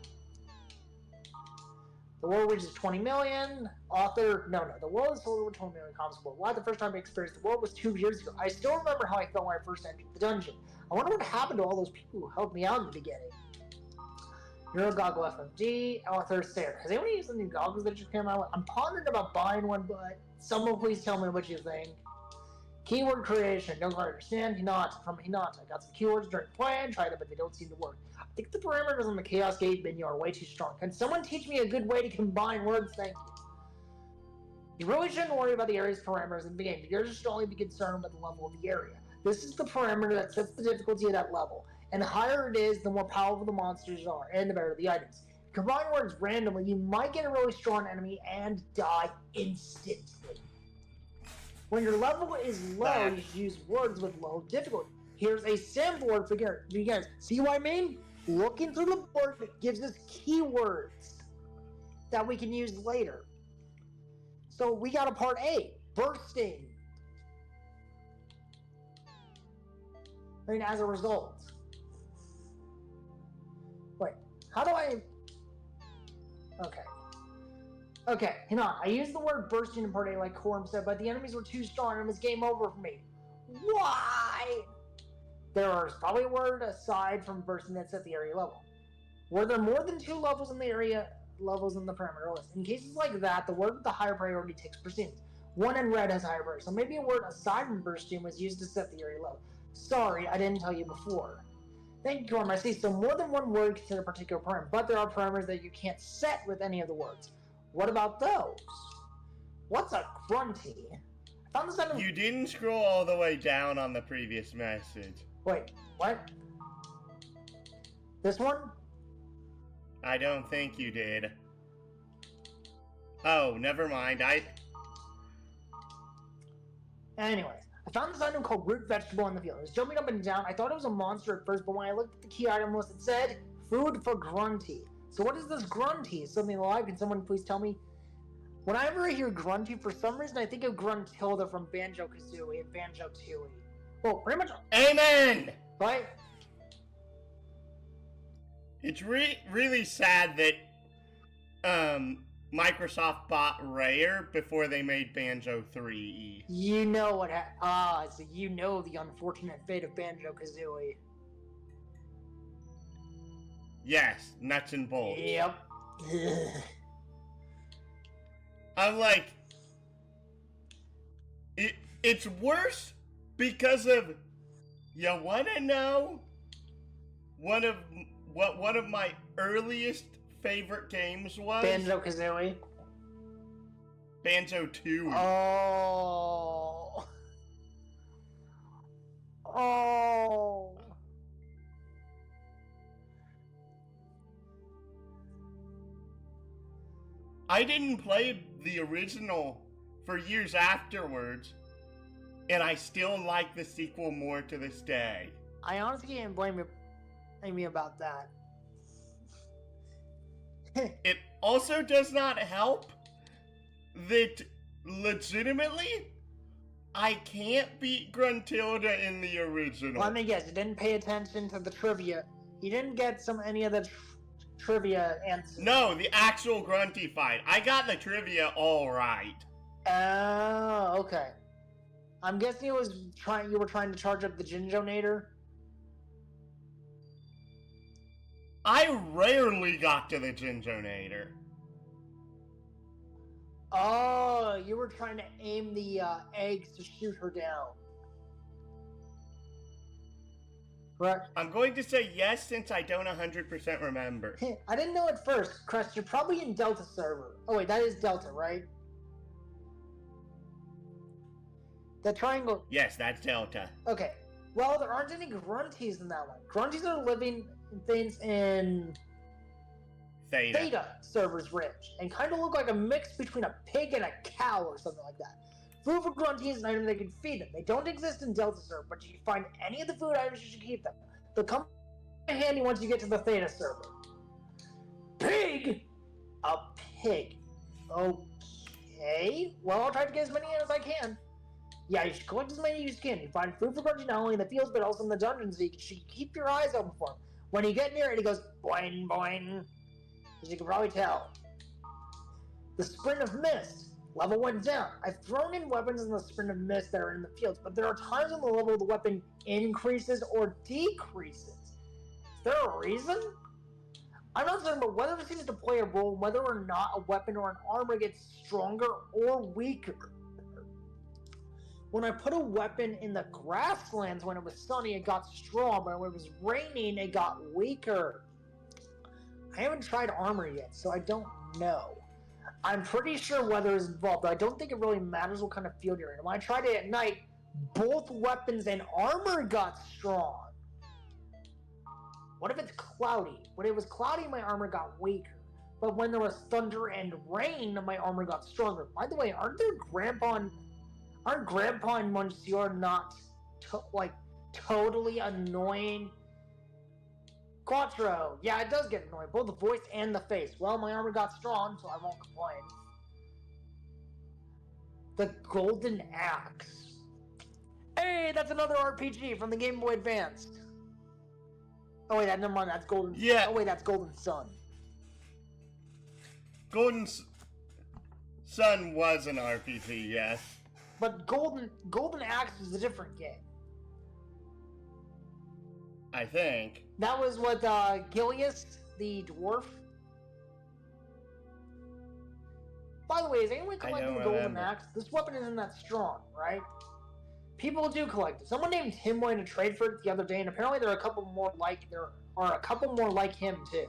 The world reaches 20 million. Author, no, the world is sold over 20 million copies. Why the first time I experienced the world was 2 years ago. I still remember how I felt when I first entered the dungeon. I wonder what happened to all those people who helped me out in the beginning. Neurogoggle FMD, author Sarah. Has anyone used the new goggles that just came out? I'm pondering about buying one, but someone please tell me what you think. Keyword creation, don't quite understand. Hinata, from Hinata. I got some keywords during play and tried it, but they don't seem to work. I think the parameters on the Chaos Gate menu are way too strong. Can someone teach me a good way to combine words? Thank you. You really shouldn't worry about the area's parameters in the game. Yours should only be concerned with the level of the area. This is the parameter that sets the difficulty of that level. And the higher it is, the more powerful the monsters are, and the better the items. Combine words randomly, you might get a really strong enemy and die instantly. When your level is low, you should use words with low difficulty. Here's a sample word for you guys. See what I mean? Looking through the board gives us keywords that we can use later. So we got a part A, bursting. I mean, as a result. Wait, how do I... Okay, hang on. I used the word bursting in part A like Corum said, but the enemies were too strong and it was game over for me. Why? There's probably a word aside from bursting that set the area level. Were there more than 2 levels in the area levels in the parameter list? In cases like that, the word with the higher priority takes precedence. One in red has higher priority, so maybe a word aside from bursting was used to set the area level. Sorry, I didn't tell you before. Thank you, Your Majesty. So more than one word consider a particular parameter, but there are parameters that you can't set with any of the words. What about those? What's a grunty? I found this item. You didn't scroll all the way down on the previous message. Wait, what? This one? I don't think you did. Oh, never mind. Anyways, I found this item called root vegetable in the field. It was jumping up and down. I thought it was a monster at first, but when I looked at the key item list, it said food for grunty. So what is this grunty? Something alive? Can someone please tell me? Whenever I hear grunty, for some reason I think of Gruntilda from Banjo-Kazooie and Banjo-Tooie. Well, pretty much. Amen! Right? It's really sad that Microsoft bought Rare before they made Banjo 3. You know what so you know the unfortunate fate of Banjo-Kazooie. Yes, nuts and bolts. Yep. I'm like, it's worse because of, you wanna know one of my earliest favorite games was? Banjo-Kazooie. Banjo 2. Oh. Oh. I didn't play the original for years afterwards, and I still like the sequel more to this day. I honestly can't blame me about that. It also does not help that legitimately I can't beat Gruntilda in the original. Let me guess, you didn't pay attention to the trivia. You didn't get any of the trivia answers. No, the actual Grunty fight. I got the trivia all right. Oh, okay. I'm guessing you were trying to charge up the Ginjonator. I rarely got to the Ginjonator. Oh, you were trying to aim the eggs to shoot her down. Correct. I'm going to say yes since I don't 100% remember. I didn't know at first, Crest. You're probably in Delta server. Oh wait, that is Delta, right? The triangle. Yes, that's Delta. Okay. Well, there aren't any grunties in that one. Grunties are living things in Theta servers, Rich, and kind of look like a mix between a pig and a cow or something like that. Food for grunties is an item that can feed them. They don't exist in Delta server, but you can find any of the food items, you should keep them. They'll come in handy once you get to the Theta server. Pig? A pig. Okay. Well, I'll try to get as many as I can. Yeah, you should collect as many as you can. You find food for grunty not only in the fields, but also in the dungeons, so you should keep your eyes open for them. When you get near it, he goes, boing, boing. As you can probably tell. The Sprint of Mist. Level went down. I've thrown in weapons in the Sprint of Mist that are in the fields, but there are times when the level of the weapon increases or decreases. Is there a reason? I'm not certain, but whether it seems to play a role, whether or not a weapon or an armor gets stronger or weaker. When I put a weapon in the grasslands when it was sunny, it got strong, but when it was raining, it got weaker. I haven't tried armor yet, so I don't know. I'm pretty sure weather is involved, but I don't think it really matters what kind of field you're in. When I tried it at night, both weapons and armor got strong. What if it's cloudy? When it was cloudy, my armor got weaker. But when there was thunder and rain, my armor got stronger. By the way, aren't Grandpa and Monsieur not totally annoying? Quattro. Yeah, it does get annoying. Both the voice and the face. Well, my armor got strong, so I won't complain. The Golden Axe. Hey, that's another RPG from the Game Boy Advance. Oh wait, never mind. That's Golden. Yeah. Oh wait, that's Golden Sun. Golden Sun was an RPG, yes. But Golden Axe is a different game. I think. That was what Gilius, the dwarf. By the way, is anyone collecting the Golden Axe? This weapon isn't that strong, right? people do collect it. Someone named Tim went to trade for it the other day, and apparently there are a couple more like him too.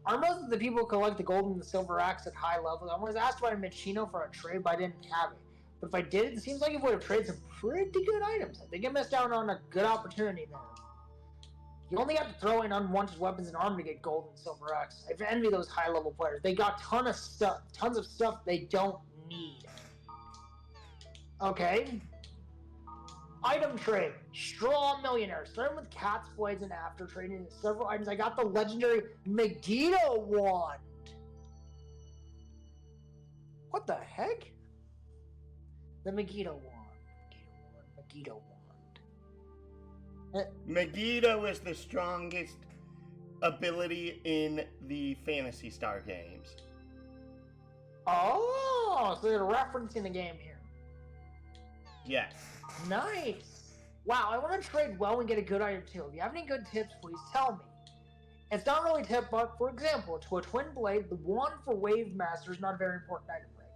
Are most of the people who collect the gold and the silver axe at high levels? I was asked by Michino for a trade, but I didn't have it. But if I did, it seems like it would have traded some pretty good items. I think I missed out on a good opportunity there. You only have to throw in unwanted weapons and armor to get gold and silver axe. I envy those high level players. They got tons of stuff they don't need. Okay. Item trade. Straw Millionaire. Starting with cat's blades and after trading several items, I got the legendary Megiddo wand. What the heck? The Megiddo wand. Megiddo wand. Megiddo is the strongest ability in the Phantasy Star games. Oh, so they're referencing the game here. Yes. Nice. Wow, I want to trade well and get a good item too. If you have any good tips, please tell me. It's not really a tip, but for example, to a twin blade, the wand for Wave Master is not a very important item, right?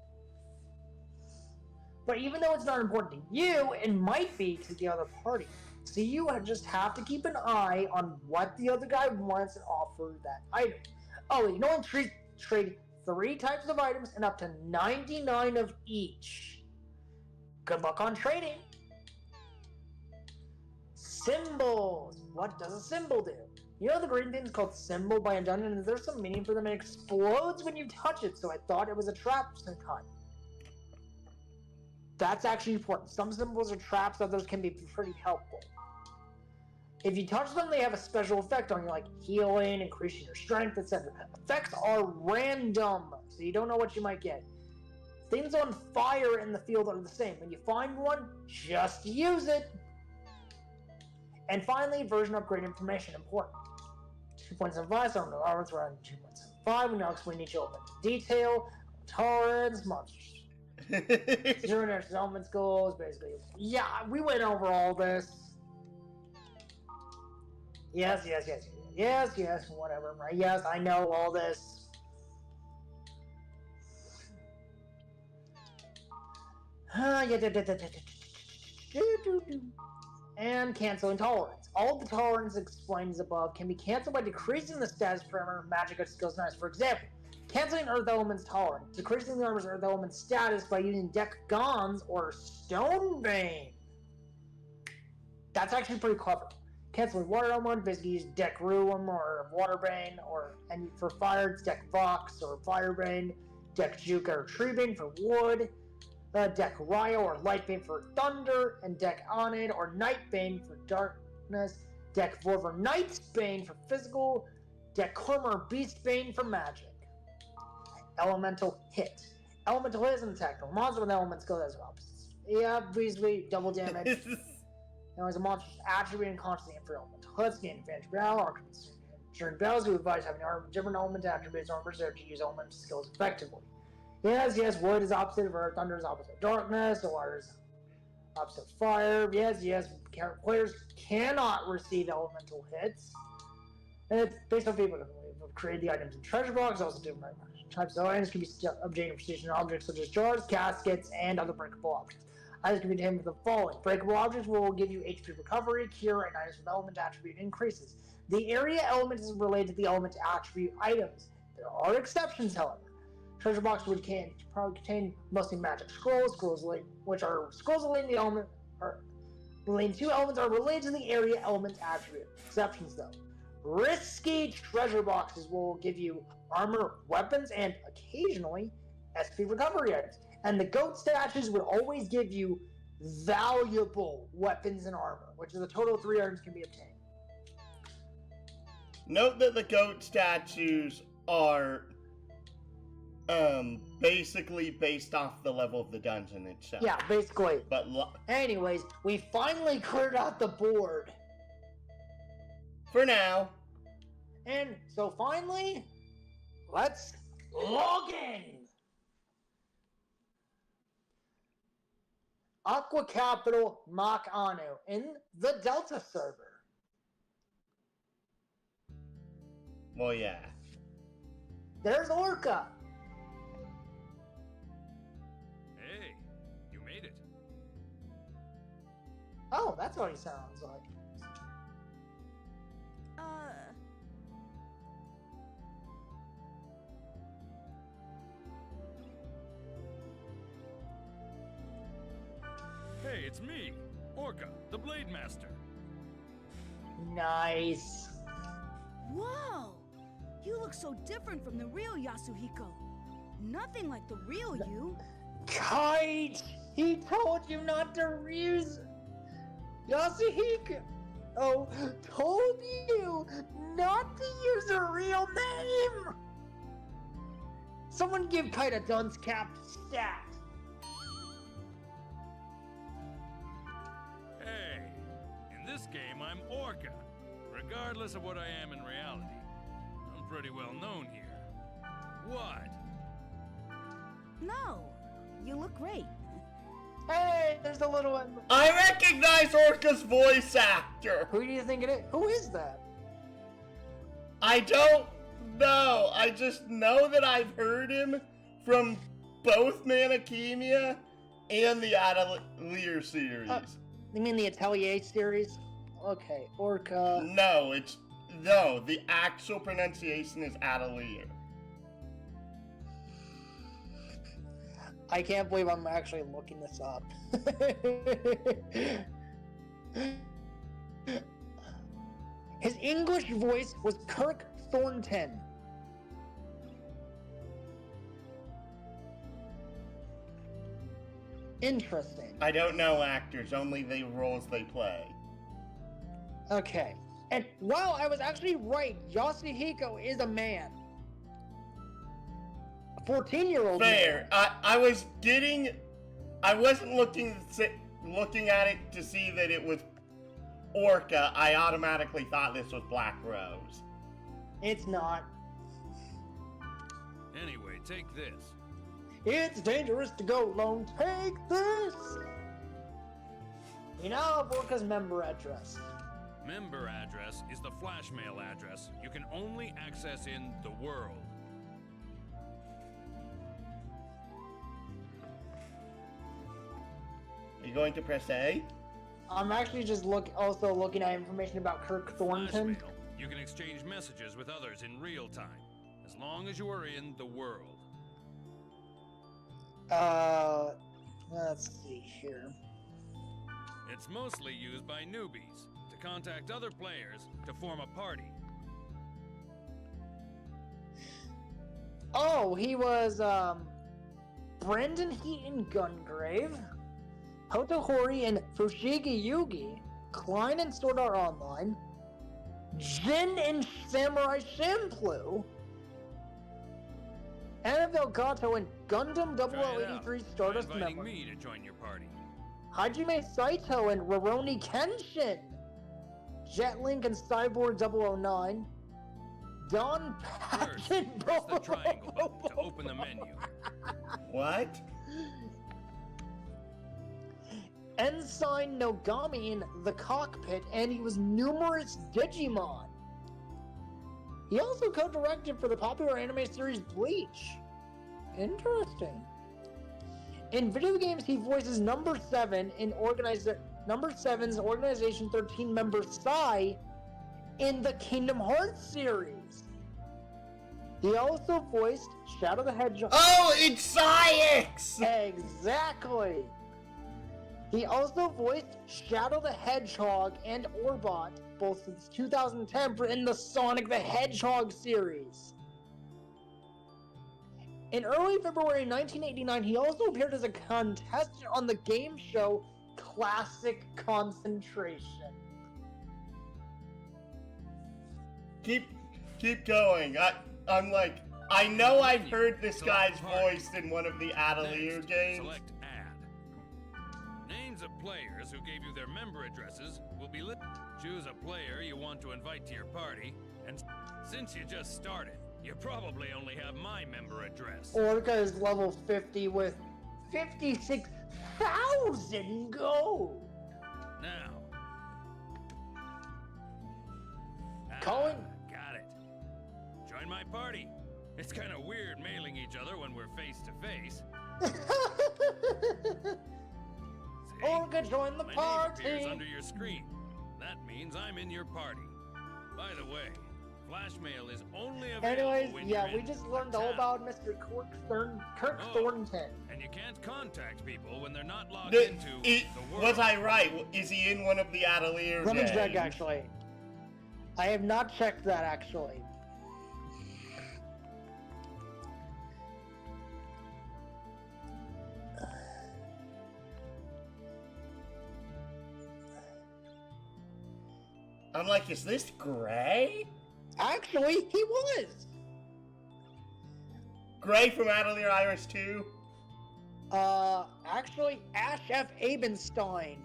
But even though it's not important to you, it might be to the other party. So you just have to keep an eye on what the other guy wants and offer that item. Oh, you can only trade 3 types of items and up to 99 of each. Good luck on trading. Symbols. What does a symbol do? You know the green thing's called symbol by a dungeon, and there's some meaning for them. It explodes when you touch it, so I thought it was a trap sometime. That's actually important. Some symbols are traps, others can be pretty helpful. If you touch them, they have a special effect on you, like healing, increasing your strength, etc. Effects are random, so you don't know what you might get. Things on fire in the field are the same. When you find one, just use it. And finally, version upgrade information, important. 2.75, so no armors around 2.75. We now explain each element in detail. Tolerance, monsters. Zero next elements goals, basically. Yeah, we went over all this. Yes, whatever, right? Yes, I know all this. And canceling tolerance. All of the tolerance explained as above can be canceled by decreasing the status parameter of magic or skills nice. For example, canceling Earth Element's tolerance, decreasing the armor's Earth Element status by using Deck Gons or Stonebane. That's actually pretty clever. Canceling Water Element, basically use Deck Ruum or Waterbane, and for fire it's Deck Vox or Firebane, Deck Juke or Treebane for wood, Deck Ryo or Lightbane for thunder, and Deck Onid or Nightbane for darkness, Deck Vorver Nightbane for physical, Deck Cormer or Beastbane for magic. Elemental Hit. Elemental Hit is an attack. No monster with element skill has opposites. Yeah, basically double damage. Now, as a monster's attribute and constantly for elemental hits, gain advantage battle, or during battles, we advise having different element attributes or reserve to use element skills effectively. Yes, wood is opposite of earth, thunder is opposite of darkness, water is opposite of fire. Yes, players cannot receive elemental hits. And it's based on people who have created the items in treasure box, also different types of items can be obtained from precision objects such as jars, caskets, and other breakable objects. Items can be obtained with the following. Breakable objects will give you HP recovery, cure, and items with element attribute increases. The area element is related to the element attribute items. There are exceptions, however. Treasure box would probably contain mostly magic scrolls, which are scrolls relating to the element, or relating to elements are related to the area element attribute. Exceptions though. Risky treasure boxes will give you armor, weapons, and occasionally SP recovery items. And the goat statues would always give you valuable weapons and armor, which is a total of 3 items can be obtained. Note that the goat statues are basically based off the level of the dungeon itself. Yeah, basically. But anyways, we finally cleared out the board. For now. And so finally, let's log in. Aqua Capital Mach Anu in the Delta server. Well, yeah. There's Orca. Hey, you made it. that's what he sounds like. Hey, it's me, Orca, the Blade Master. Nice. Whoa! You look so different from the real Yasuhiko. Nothing like the real you. Kite! He told you not to use Yasuhiko. Oh, told you not to use a real name. Someone give Kite a dunce cap stat. Hey, in this game I'm Orca, regardless of what I am in reality. I'm pretty well known here. What? No, you look great. Hey, there's a little one. I recognize Orca's voice actor. Who do you think it is? Who is that? I don't know. I just know that I've heard him from both Manakemia and the Atelier series. You mean the Atelier series? Okay, Orca. No, the actual pronunciation is Atelier. I can't believe I'm actually looking this up. His English voice was Kirk Thornton. Interesting. I don't know actors, only the roles they play. Okay. And wow, I was actually right. Yasuhiko is a man. A 14-year-old Fair. man. I wasn't looking at it to see that it was Orca. I automatically thought this was Black Rose. It's not. Anyway, take this. It's dangerous to go alone. Take this! You now have Orca's member address. Member address is the flash mail address you can only access in the world. Are you going to press A? I'm actually just also looking at information about Kirk Flash Thornton. mail. You can exchange messages with others in real time, as long as you are in the world. Let's see here. It's mostly used by newbies to contact other players to form a party. Oh, he was, Brendan Heaton Gungrave, Hotohori and Fushigi Yugi, Klein and Sword Art Online, Jin and Samurai Champloo, Annabelle Gato and Gundam Try it out 0083 by Stardust inviting member, me to join your party. Hajime Saito and Rurouni Kenshin, Jetlink and Cyborg 009, Don First, Patton. press the triangle button to open the menu. What? Ensign Nogami in the cockpit, and he was numerous Digimon. He also co-directed for the popular anime series Bleach. Interesting. In video games, he voices Number 7 in Number 7's Organization 13 member Sai in the Kingdom Hearts series. He also voiced Shadow the Hedgehog. Oh, it's Psyx! Exactly. He also voiced Shadow the Hedgehog and Orbot, both since 2010 in the Sonic the Hedgehog series. In early February 1989, he also appeared as a contestant on the game show Classic Concentration. Keep going. I'm like, I know I've heard this guy's voice in one of the Atelier Next, games. select Add. Names of players who gave you their member addresses will be listed. Choose a player you want to invite to your party, and since you just started, you probably only have my member address. Orca is level 50 with 56,000 gold. Now. Calling. Got it. Join my party. It's kind of weird mailing each other when we're face to face. Olga joined the My name appears party. under your screen. That means I'm in your party. By the way, flash mail is only available Anyways, when yeah, you're we in just a learned all town. about Mr. Kirk Oh. Thornton. And you can't contact people when they're not logged The- into it- the world. was I right? Is he in one of the Atelier Let me games? check, actually. I have not checked that, actually. I'm like, is this Gray? Actually, he was. Gray from Atelier Iris 2? Actually, Ash F. Abenstein.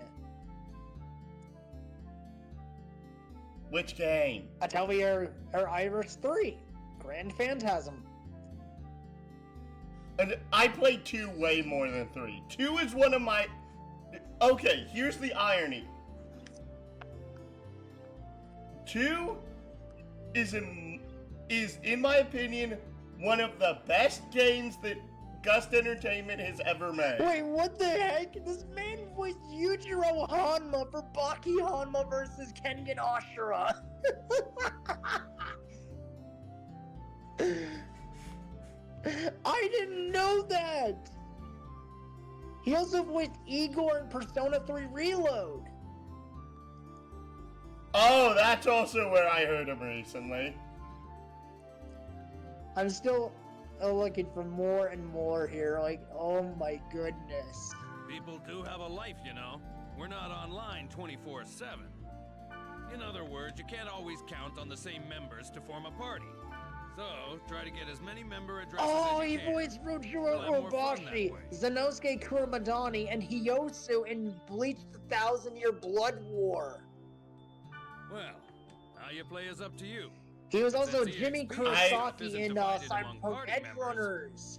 Which game? Atelier Iris 3. Grand Phantasm. And I played 2 way more than 3. 2 is one of my... Okay, here's the irony. 2 is in my opinion, one of the best games that Gust Entertainment has ever made. Wait, what the heck? This man was Yujiro Hanma for Baki Hanma versus Kengan Ashura. I didn't know that! He also voiced Igor in Persona 3 Reload. Oh, that's also where I heard him recently. I'm still looking for more and more here, like, oh my goodness. People do have a life, you know. We're not online 24/7. In other words, you can't always count on the same members to form a party. So, try to get as many member addresses Oh, as he you can. voiced You'll Rojiro have more fun that Robashi, way. Zenosuke Kuromadani, and Hiyosu in Bleach the Thousand Year Blood War. Well, how you play is up to you. He was also Since Jimmy EXP Kurosaki isn't in divided among Cyberpunk party Edge members. Runners.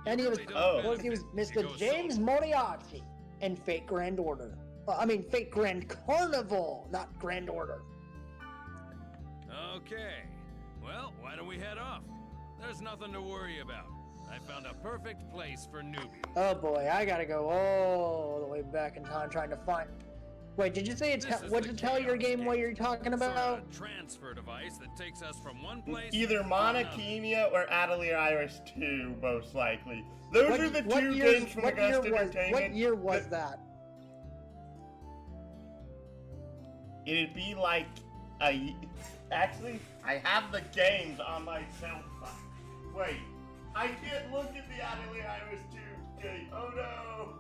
And he was, Really don't Oh. he was benefit if you Mr. go James solo. Moriarty in Fate Grand Order. Fate Grand Carnival, not Grand Order. Okay. Well, why don't we head off? There's nothing to worry about. I found a perfect place for newbies. Oh boy, I gotta go all the way back in time trying to find. Wait, did you say This is what'd the you tell your Chaos game what Gate, you're talking sort about? of a transfer device that takes us from one place Either to another. Monokemia or Atelier Iris 2, most likely. Those are the What two years- games from the what year Gust was- Entertainment. What year was that? It'd be like actually, I have the games on my cell phone. Wait, I can't look at the Atelier Iris 2 game. Oh no.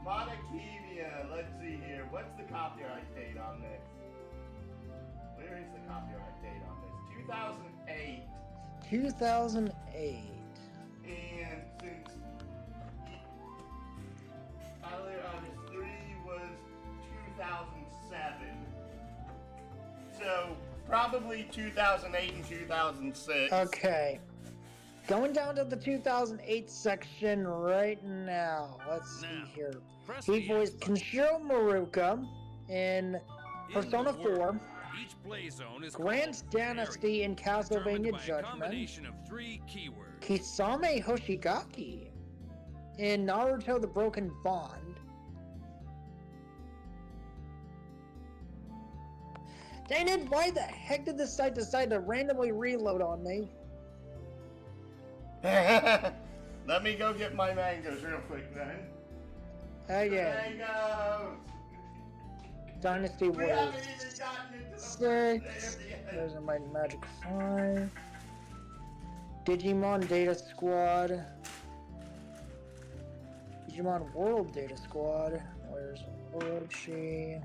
Monokemia. Let's see here. What's the copyright date on this? Where is the copyright date on this? 2008. 2008. And since Atelier Iris 3 was 2007, so probably 2008 and 2006. Okay. Going down to the 2008 section right now. Let's see Now, here. press He the voiced X button. Kenshiro Maruka in In Persona the world, 4, each play zone is Grand called Dynasty in area, determined Castlevania by a Judgment, combination of 3 keywords. Kisame Hoshigaki in Naruto the Broken Bond. Dang it, why the heck did this site decide to randomly reload on me? Let me go get my mangoes real quick then. Okay, Mangoes! Dynasty We was haven't even gotten into the first 6. day of the There's a Mighty Magic 5. Digimon Data Squad. Digimon World Data Squad. Where's Orochi?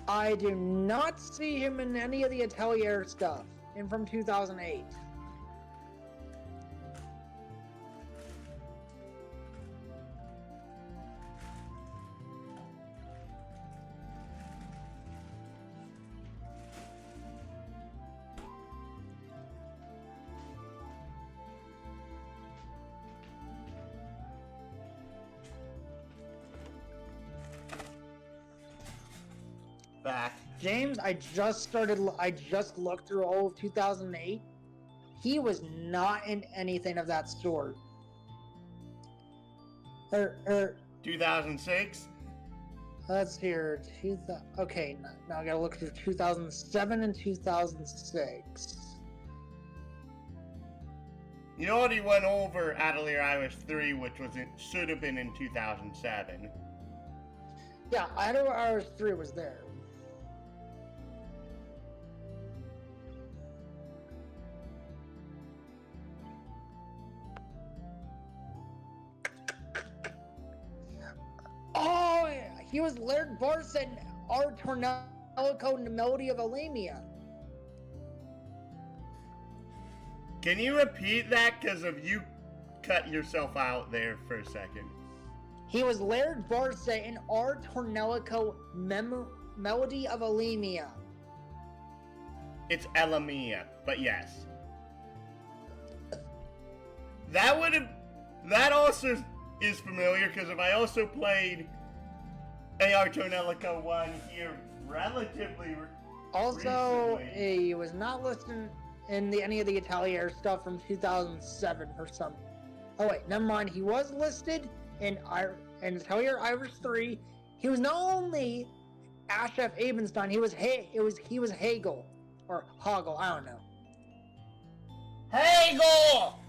I do not see him in any of the Atelier stuff. In from 2008. Back. James, I just looked through all of 2008. He was not in anything of that sort. 2006? Let's hear. Okay, now I gotta look through 2007 and 2006. You already went over Atelier Iris 3, which should have been in 2007. Yeah, Atelier Iris 3 was there. Oh, he was Laird Barson, our Tornelico in the Melody of Alamia. Can you repeat that? Because of you cut yourself out there for a second. He was Laird Barsa in our Tornelico Melody of Alamia. It's Elamia, but yes. That also is familiar, because if I also played AR Tornelico 1 here relatively Also, recently. he was not listed in any of the Atelier stuff from 2007 for some. Oh wait, never mind. He was listed in Atelier Iris 3. He was not only Ashef Abenstein. He was Hagel or Hoggle. I don't know. Hagel!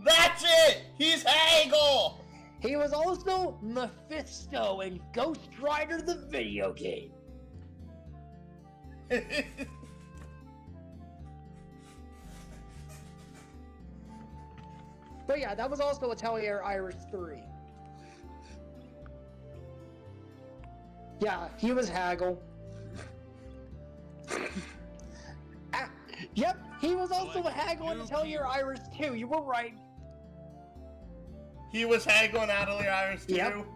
That's it! He's Hagel! He was also Mephisto in Ghost Rider the video game. But yeah, that was also Atelier Iris 3. Yeah, he was Hagel. Yep, he was also Hagel in Atelier Iris 2. You were right. He was Hagel in Atelier Iris 2? Yep.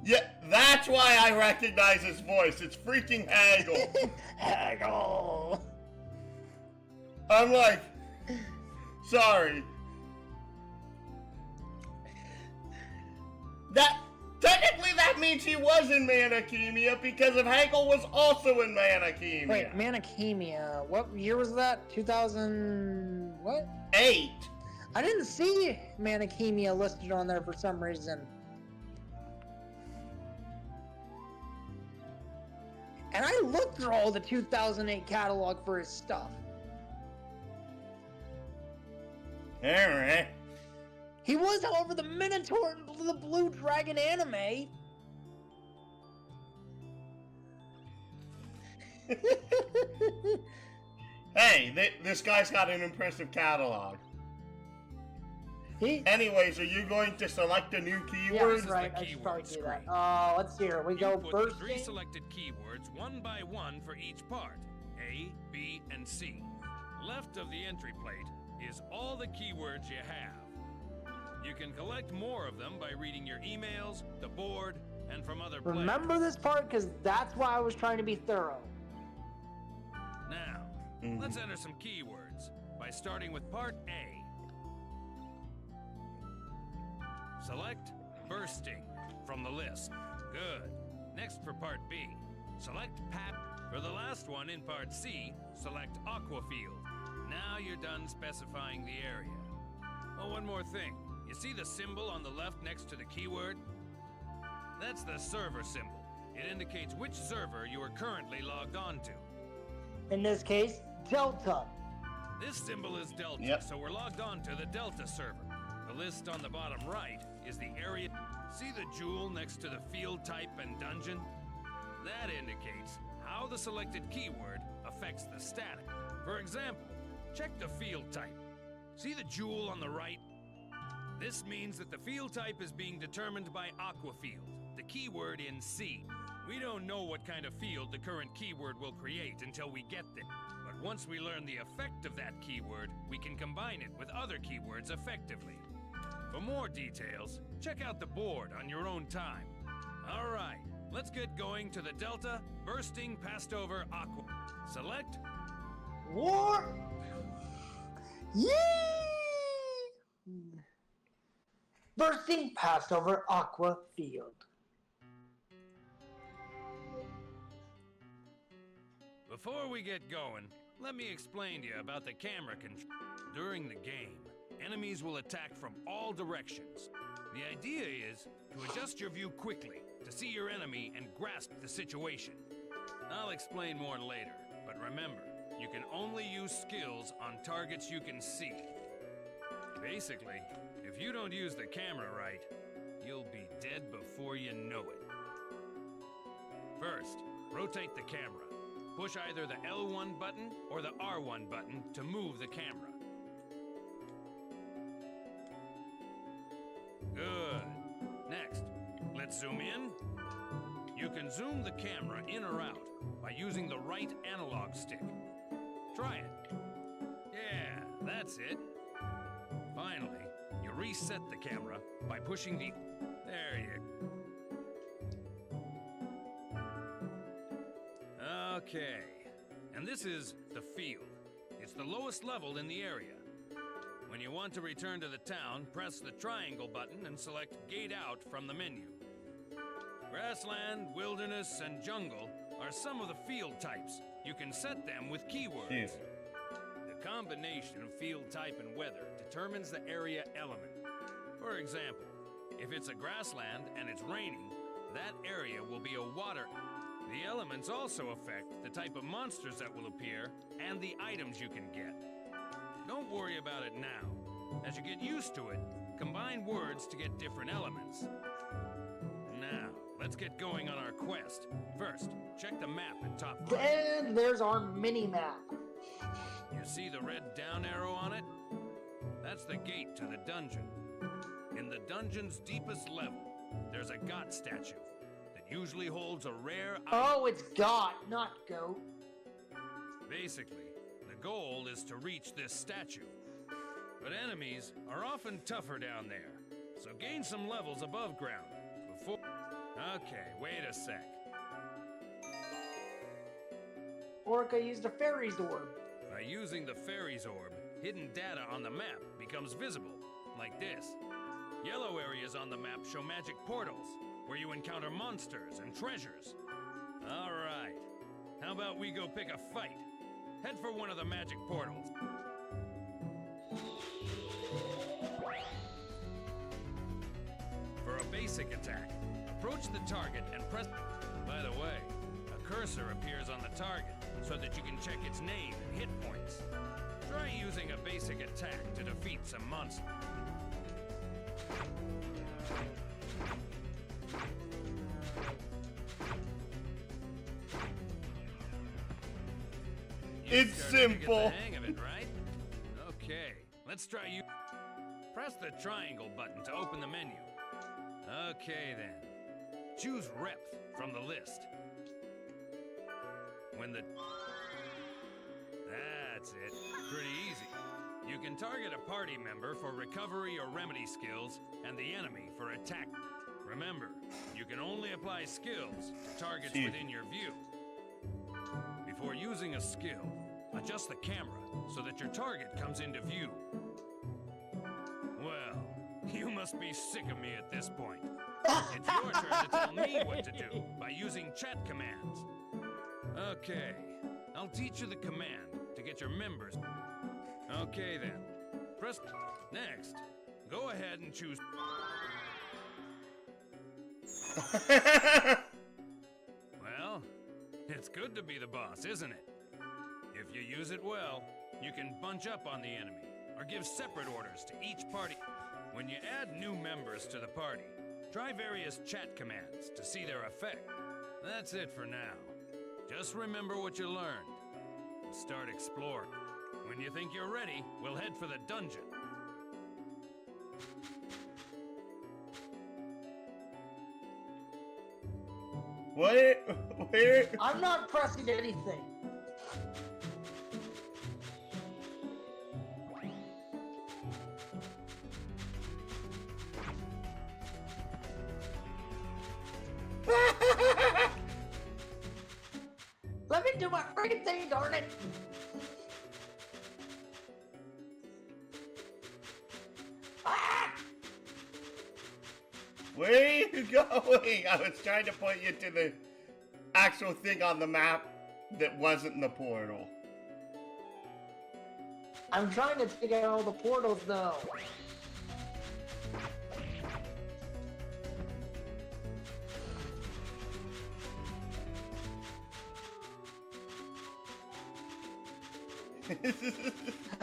Yeah, that's why I recognize his voice. It's freaking Hagel. Hagel. I'm like, sorry. Technically that means he was in Manachemia, because if Hagel was also in Manachemia. Wait, Manachemia. What year was that? 2000... what? 8. I didn't see Manachemia listed on there for some reason. And I looked through all the 2008 catalog for his stuff. Alright. He was, however, the Minotaur in the Blue Dragon anime. Hey, this guy's got an impressive catalog. Anyways, are you going to select a new keyword? Yeah, that's right. I should probably do that. Let's see here. We go put first. the 3 selected keywords one by one for each part. A, B, and C. Left of the entry plate is all the keywords you have. You can collect more of them by reading your emails, the board, and from other players. Remember this part, because that's why I was trying to be thorough. Now, let's enter some keywords by starting with part A. Select bursting from the list. Good. Next for part B, select pat. For the last one in part C, select aqua field. Now you're done specifying the area. Oh, one more thing. You see the symbol on the left next to the keyword? That's the server symbol. It indicates which server you are currently logged on to. In this case, Delta. This symbol is Delta, so we're logged on to the Delta server. The list on the bottom right is the area. See the jewel next to the field type and dungeon? That indicates how the selected keyword affects the static. For example, check the field type. See the jewel on the right? This means that the field type is being determined by aqua field, the keyword in C. We don't know what kind of field the current keyword will create until we get there. But once we learn the effect of that keyword, we can combine it with other keywords effectively. For more details, check out the board on your own time. All right, let's get going to the Delta Bursting Passed Over Aqua. Select War. Yee! Bursting passed over aqua field. Before we get going, let me explain to you about the camera control. During the game, enemies will attack from all directions. The idea is to adjust your view quickly to see your enemy and grasp the situation. I'll explain more later, but remember, you can only use skills on targets you can see. Basically, if you don't use the camera right, you'll be dead before you know it. First, rotate the camera. Push either the L1 button or the R1 button to move the camera. Good. Next, let's zoom in. You can zoom the camera in or out by using the right analog stick. Try it. Yeah, that's it. Finally, you reset the camera by pushing the... There you go. Okay. And this is the field. It's the lowest level in the area. When you want to return to the town, press the triangle button and select Gate Out from the menu. Grassland, wilderness, and jungle are some of the field types. You can set them with keywords. Jeez. The combination of field type and weather determines the area element. For example, if it's a grassland and it's raining, that area will be a water. The elements also affect the type of monsters that will appear and the items you can get. Don't worry about it now. As you get used to it, combine words to get different elements. Now, let's get going on our quest. First, check the map at top right. And there's our mini-map. You see the red down arrow on it? That's the gate to the dungeon. In the dungeon's deepest level, there's a God statue that usually holds a rare item. Oh, it's God, not goat. Basically, the goal is to reach this statue. But enemies are often tougher down there, so gain some levels above ground before... Okay, wait a sec. Orca used a fairy's orb. By using the fairy's orb, hidden data on the map becomes visible, like this. Yellow areas on the map show magic portals, where you encounter monsters and treasures. All right, how about we go pick a fight? Head for one of the magic portals. For a basic attack, approach the target and press... By the way, a cursor appears on the target so that you can check its name and hit points. Try using a basic attack to defeat some monsters. It's simple. Get the hang of it, right? Okay, let's try you. Press the triangle button to open the menu. Okay then. Choose Rep from the list. When the... That's it. Pretty easy. You can target a party member for recovery or remedy skills, and the enemy for attack. Remember, you can only apply skills to targets within your view. Before using a skill, adjust the camera so that your target comes into view. Well, you must be sick of me at this point. It's your turn to tell me what to do by using chat commands. Okay, I'll teach you the command to get your members. Okay then, press next. Go ahead and choose. Well, it's good to be the boss, isn't it? If you use it well, you can bunch up on the enemy or give separate orders to each party. When you add new members to the party, try various chat commands to see their effect. That's it for now. Just remember what you learned and start exploring. When you think you're ready, we'll head for the dungeon. What? Where? I'm not pressing anything. Let me do my freaking thing, darn it! Ah! Where are you going? I was trying to point you to the actual thing on the map that wasn't the portal. I'm trying to take out all the portals, though.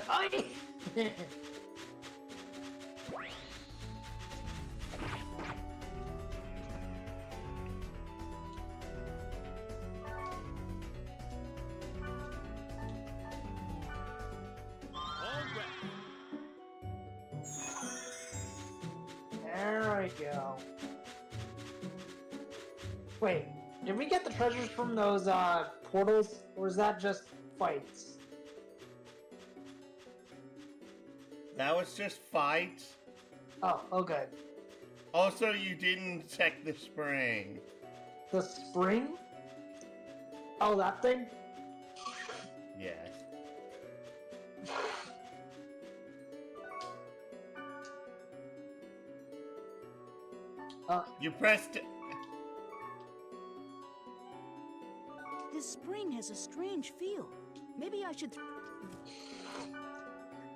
Ay! There we go. Wait, did we get the treasures from those portals, or is that just fights? That was just fights. Oh, good. Also, you didn't check the spring. The spring? Oh, that thing? Yes. You pressed it. This spring has a strange feel. Maybe I should...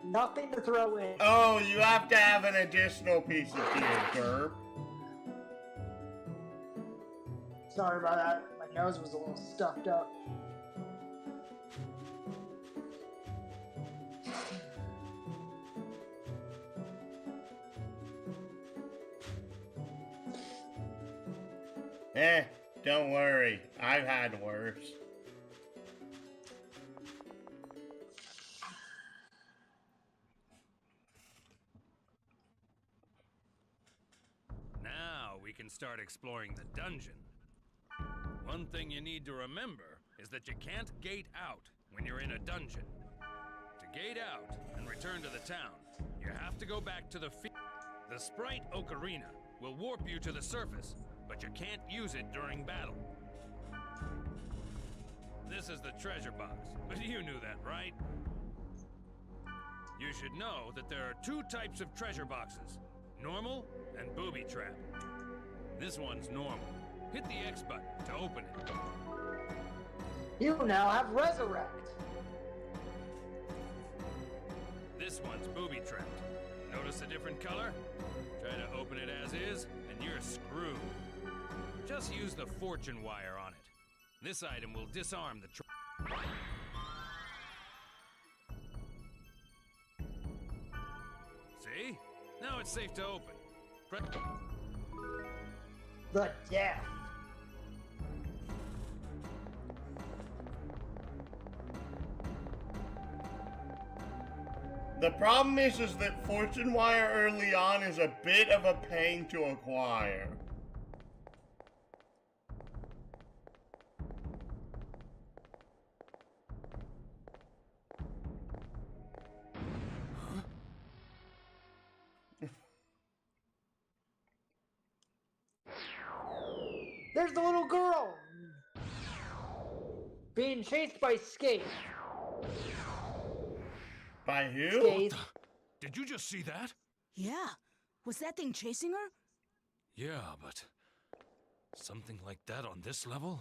Nothing to throw in. Oh, you have to have an additional piece of gear, Gerb. Sorry about that. My nose was a little stuffed up. Don't worry. I've had worse. Now we can start exploring the dungeon. One thing you need to remember is that you can't gate out when you're in a dungeon. To gate out and return to the town, you have to go back to the The Sprite Ocarina will warp you to the surface, but you can't use it during battle. This is the treasure box, but you knew that, right? You should know that there are two types of treasure boxes, normal and booby trap. This one's normal. Hit the X button to open it. You now have Resurrect. This one's booby trapped. Notice a different color? Try to open it as is, and you're screwed. Just use the fortune wire on it. This item will disarm the See? Now it's safe to open. The death. The problem is that fortune wire early on is a bit of a pain to acquire. There's the little girl! Being chased by Skate. By who? Skate. Did you just see that? Yeah. Was that thing chasing her? Yeah, but something like that on this level?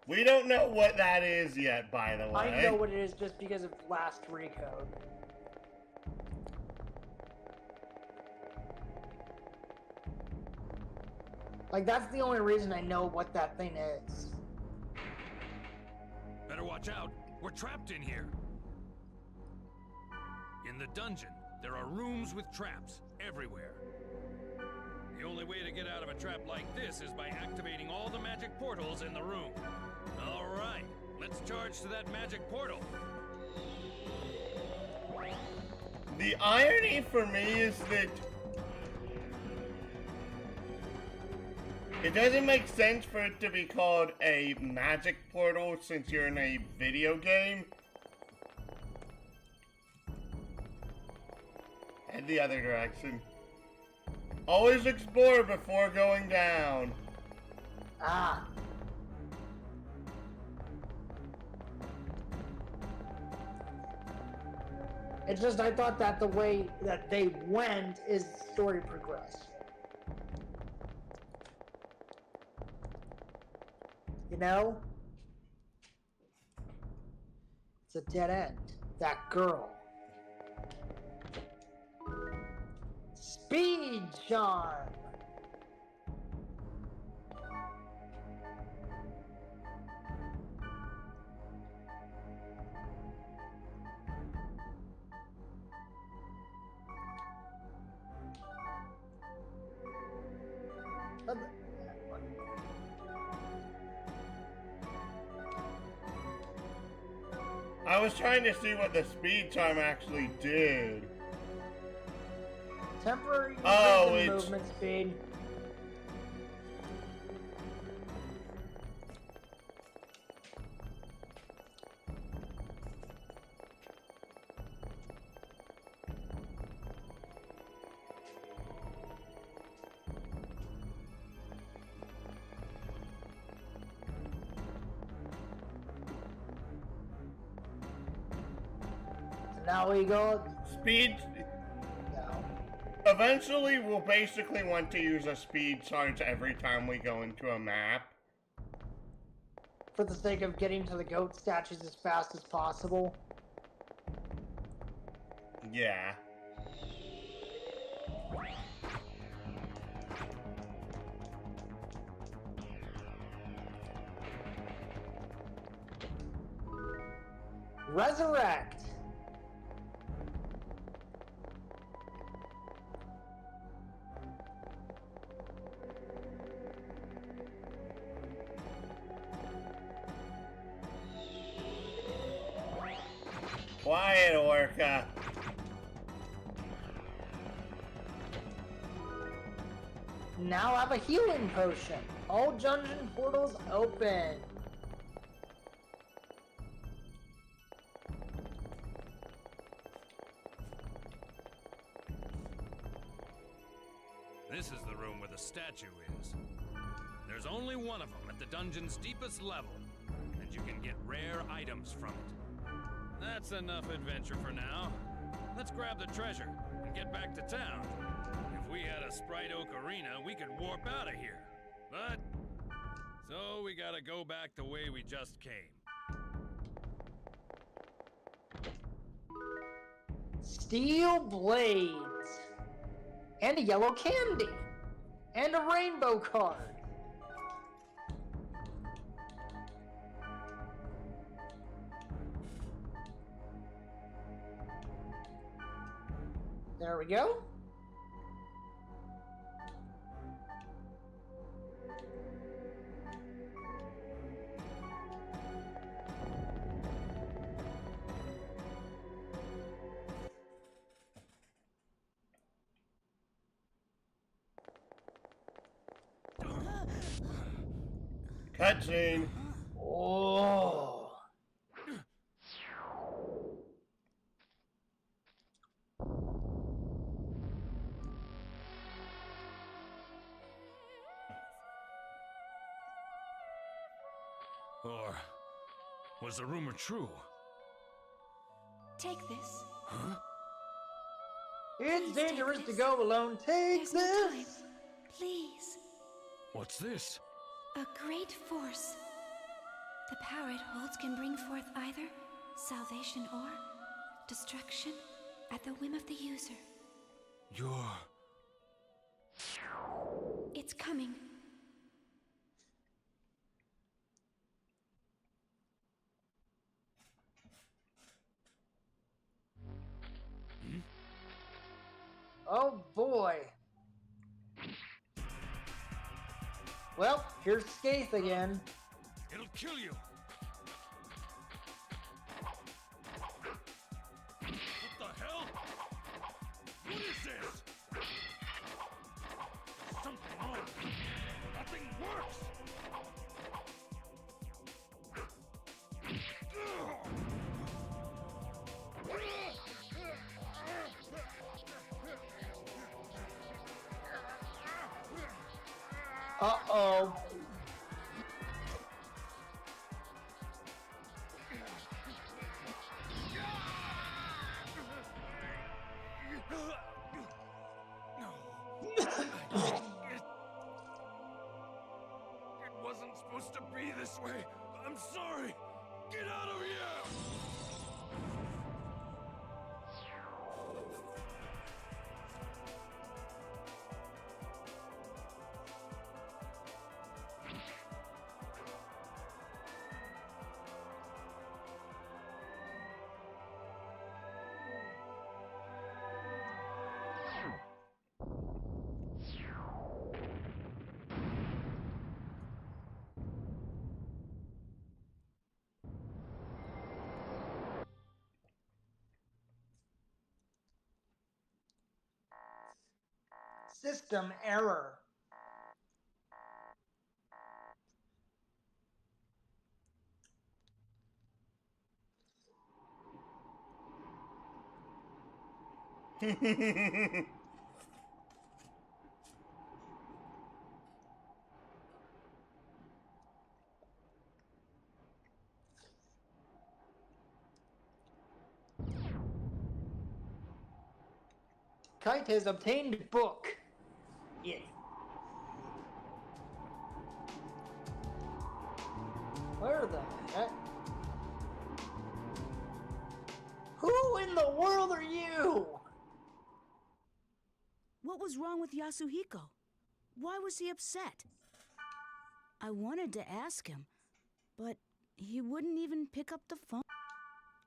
We don't know what that is yet, by the way. I know what it is just because of last recode. Like, that's the only reason I know what that thing is. Better watch out. We're trapped in here. In the dungeon, there are rooms with traps everywhere. The only way to get out of a trap like this is by activating all the magic portals in the room. All right, let's charge to that magic portal. The irony for me is that it doesn't make sense for it to be called a magic portal since you're in a video game. Head the other direction. Always explore before going down. Ah. It's just I thought that the way that they went is the story progressed. You know? It's a dead end. That girl. Speed charm! I was trying to see what the speed charm actually did. Temporary movement speed. Now we go. Speed. No. Eventually, we'll basically want to use a speed charge every time we go into a map. For the sake of getting to the goat statues as fast as possible. Yeah. Resurrect. Quiet, Orca. Now have a healing potion. All dungeon portals open. This is the room where the statue is. There's only one of them at the dungeon's deepest level, and you can get rare items from it. That's enough adventure for now. Let's grab the treasure and get back to town. If we had a Sprite Oak arena, we could warp out of here. But... so we gotta go back the way we just came. Steel blades. And a yellow candy. And a rainbow card. There we go. Cutscene. Oh. Or was the rumor true? Take this. Huh? It's dangerous to go alone. Take There's no time. this. Please. What's this? A great force. The power it holds can bring forth either salvation or destruction at the whim of the user. You're... It's coming. Oh boy. Well, here's Skaith again. It'll kill you! What the hell? What is this? Something wrong. Nothing works! Uh-oh. supposed to be this way. I'm sorry. Get out of here! System error. Kite has obtained book. Yes. Where the heck? Who in the world are you? What was wrong with Yasuhiko? Why was he upset? I wanted to ask him, but he wouldn't even pick up the phone.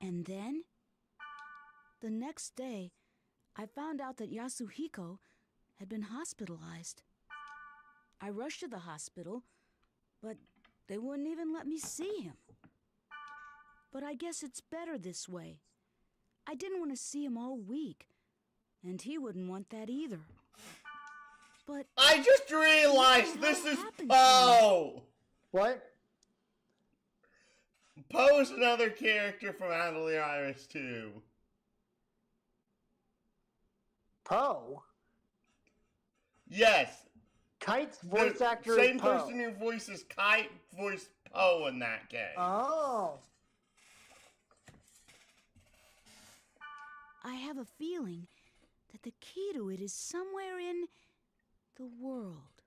And then, the next day, I found out that Yasuhiko had been hospitalized. I rushed to the hospital, but they wouldn't even let me see him. But I guess it's better this way. I didn't want to see him all week, and he wouldn't want that either. But I just realized this is happened to Poe! What? Poe's another character from Adelaide Iris 2. Poe? Yes. Kite's voice The actor same is Poe. person who voices Kite voiced Poe in that game. Oh. I have a feeling that the key to it is somewhere in the world.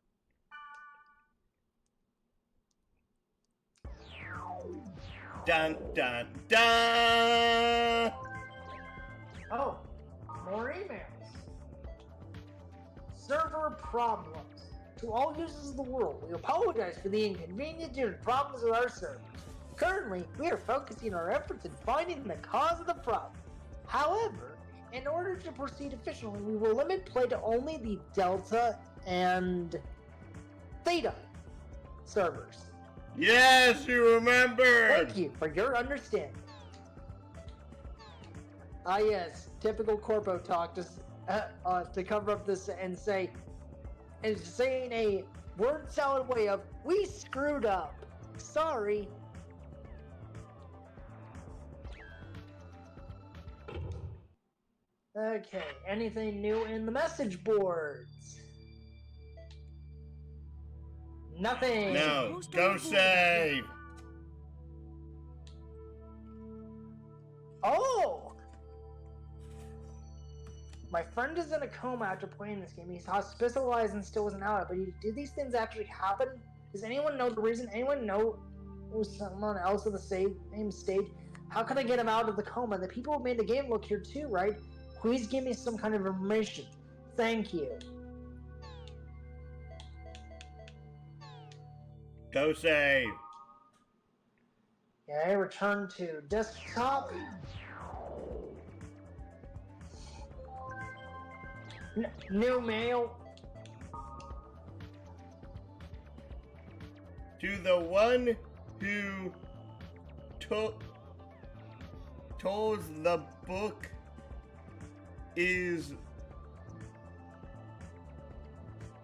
Dun dun dun! Oh. More emails. Server problems. To all users of the world, we apologize for the inconvenience due to problems with our server. Currently, we are focusing our efforts in finding the cause of the problem. However, in order to proceed efficiently, we will limit play to only the Delta and Theta servers. Yes, you remember! Thank you for your understanding. Ah yes, typical corpo talk to cover up this and say, and saying a word salad way of, we screwed up. Sorry. Okay, anything new in the message boards? Nothing. No, go save! Oh! My friend is in a coma after playing this game. He's hospitalized and still isn't out. But do these things actually happen? Does anyone know the reason? Anyone know someone else in the same stage? How can I get him out of the coma? The people who made the game look here too, right? Please give me some kind of information. Thank you. Go save. Okay, return to desktop. New mail. To the one who told the book is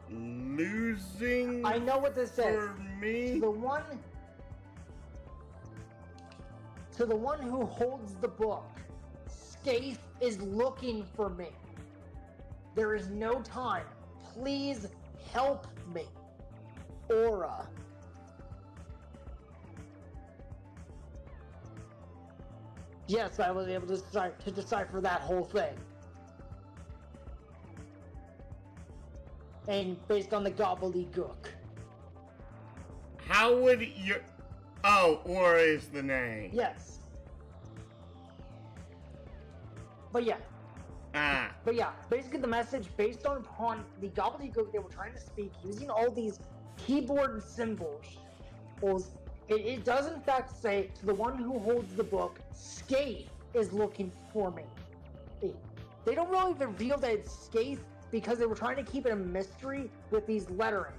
losing. I know what this says. For me. To the one who holds the book, Scaife is looking for me. There is no time. Please help me. Aura. Yes, I was able to decipher that whole thing. And based on the gobbledygook. How would you... Oh, Aura is the name. Yes. But yeah. Ah. But yeah, basically the message based upon the gobbledygook they were trying to speak using all these keyboard symbols was it does in fact say to the one who holds the book, Skaith is looking for me. They don't really reveal that it's Skaith because they were trying to keep it a mystery with these letterings.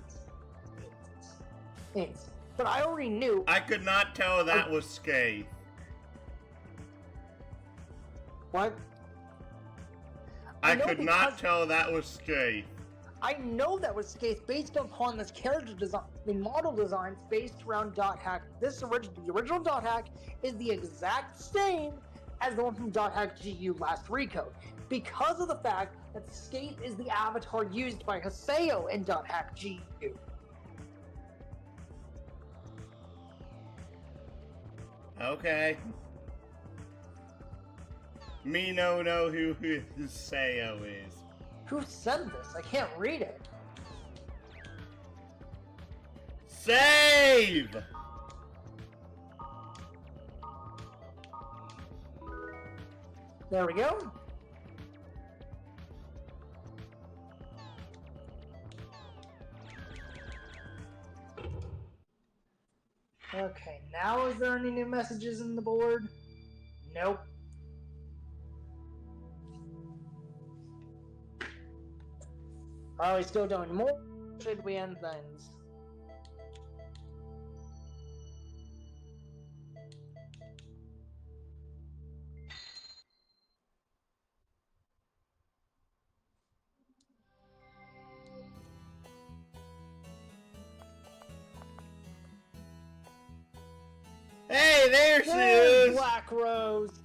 But I already knew. I could not tell that was Skaith. What? I could not tell that was Skaith. I know that was Skaith based upon this character design, the model designs based around Dot Hack. The original Dot Hack is the exact same as the one from Dot Hack GU Last Recode, because of the fact that Skaith is the avatar used by Haseo in Dot Hack GU. Okay. Me no know who Haseo is. Who said this? I can't read it. Save! There we go. Okay, now is there any new messages in the board? Nope. Are we still doing more? Should we end things? Hey, there she There's is! Black Rose!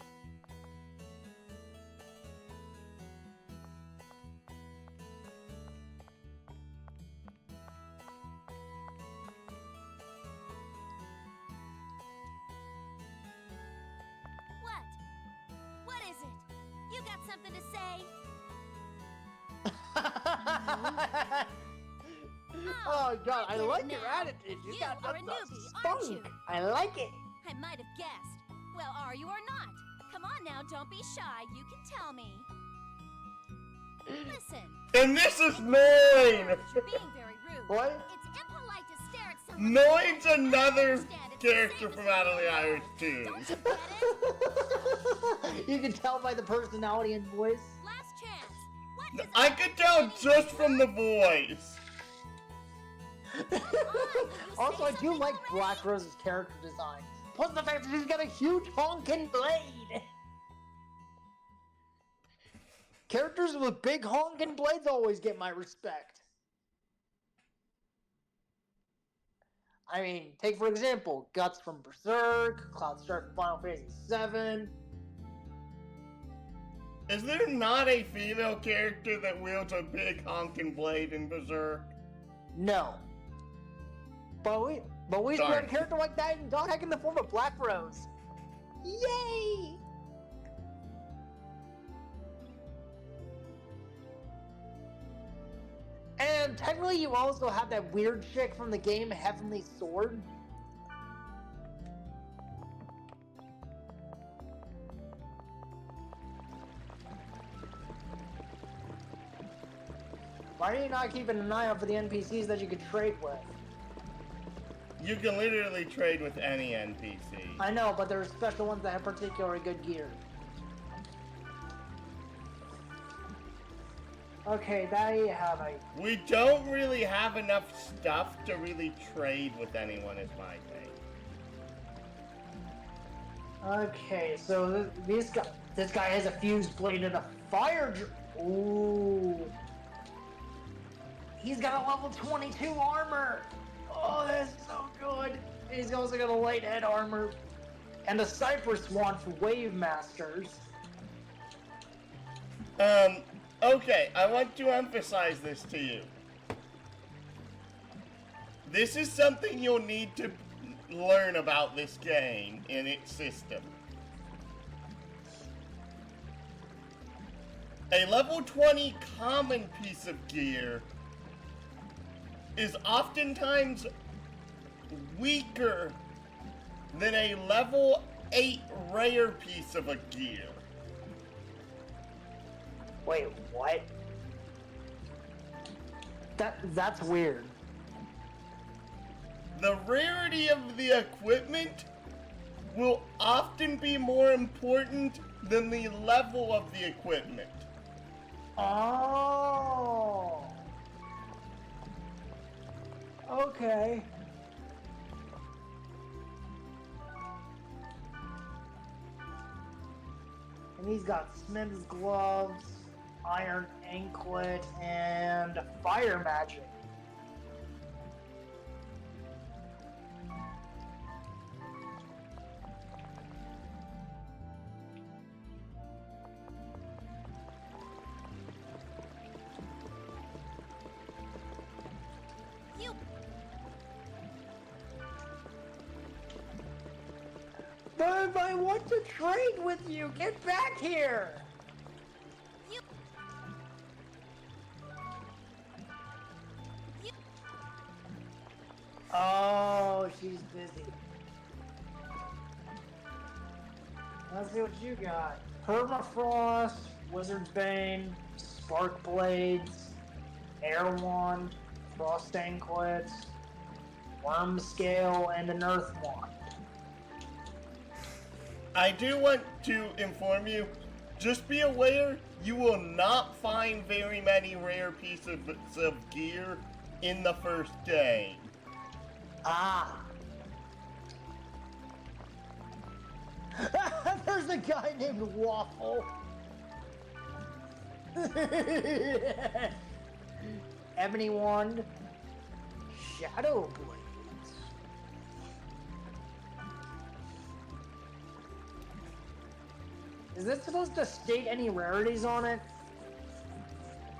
What is it? You got something to say? Oh god, I get it like now. your attitude. You got are a the newbie, aren't spunk. you? I like it. I might have guessed. Well, are you or not? Come on now, don't be shy. You can tell me. Listen. And this is Noin! You're being very rude. What? It's impolite to stare at someone. Noin's another Understand, it's the character same from as Out of the you. Irish too. Don't you get it? You can tell by the personality and voice. Last chance. What is I it? could tell just from the voice. Also, I do like Black Rose's character design. Plus the fact that she's got a huge honking blade. Characters with big honking blades always get my respect. I mean, take for example, Guts from Berserk, Cloudstrife from Final Fantasy VII. Is there not a female character that wields a big honking blade in Berserk? No. But we Darn. got a character like that in Dot Hack in the form of Black Rose. Yay! And technically you also have that weird chick from the game Heavenly Sword. Why are you not keeping an eye out for the NPCs that you could trade with? You can literally trade with any NPC. I know, but there are special ones that have particularly good gear. Okay, there you have it. We don't really have enough stuff to really trade with anyone, is my thing. Okay, so this guy has a fuse blade and a fire. Ooh. He's got a level 22 armor. Oh, that's so good. He's also got a light head armor and a Cypress wand for Wave Masters. Okay, I want to emphasize this to you. This is something you'll need to learn about this game and its system. A level 20 common piece of gear is oftentimes weaker than a level 8 rare piece of a gear. Wait, what? That's weird. The rarity of the equipment will often be more important than the level of the equipment. Oh. Okay. And he's got Smith's gloves, iron anklet, and fire magic. You. But I want to trade with you. Get back here. You. You. Oh, she's busy. Let's see what you got. Permafrost, Wizard's Bane, Spark Blades, Air Wand, Frost Anklets, Worm Scale, and an Earth Wand. I do want to inform you, just be aware you will not find very many rare pieces of gear in the first game. Ah. There's a guy named Waffle. Ebony Wand, Shadow Blades. Is this supposed to state any rarities on it?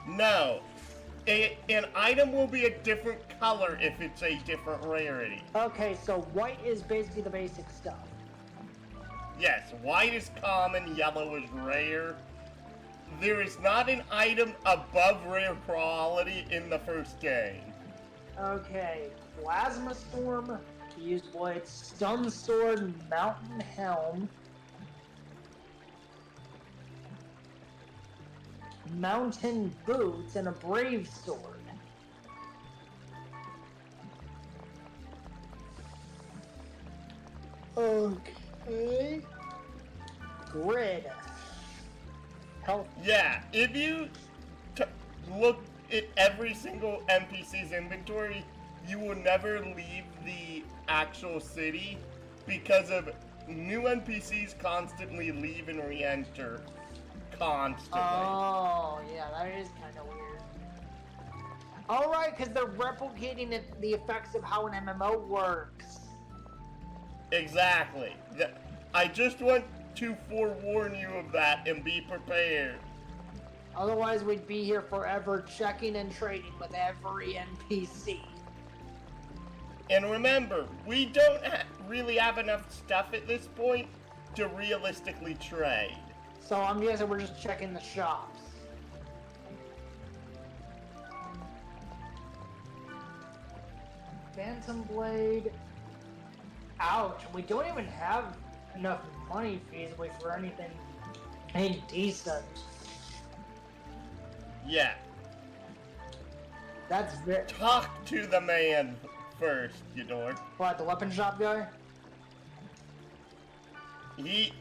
No. An item will be a different color if it's a different rarity. Okay, so white is basically the basic stuff. Yes, white is common, yellow is rare. There is not an item above rare quality in the first game. Okay, Plasma Storm, Fused Blade, Stun Sword, Mountain Helm, Mountain Boots, and a Brave Sword. Okay. Grid. Health. Yeah, if you look at every single NPC's inventory, you will never leave the actual city because of new NPCs constantly leave and re-enter constantly. Oh, yeah, that is kind of weird. Alright, because they're replicating the effects of how an MMO works. Exactly. I just want to forewarn you of that and be prepared. Otherwise, we'd be here forever checking and trading with every NPC. And remember, we don't really have enough stuff at this point to realistically trade. So I'm guessing we're just checking the shops. Phantom Blade. Ouch, we don't even have enough money feasibly for anything decent. Yeah. That's very... Talk to the man first, Eudor. What, the weapon shop guy? He...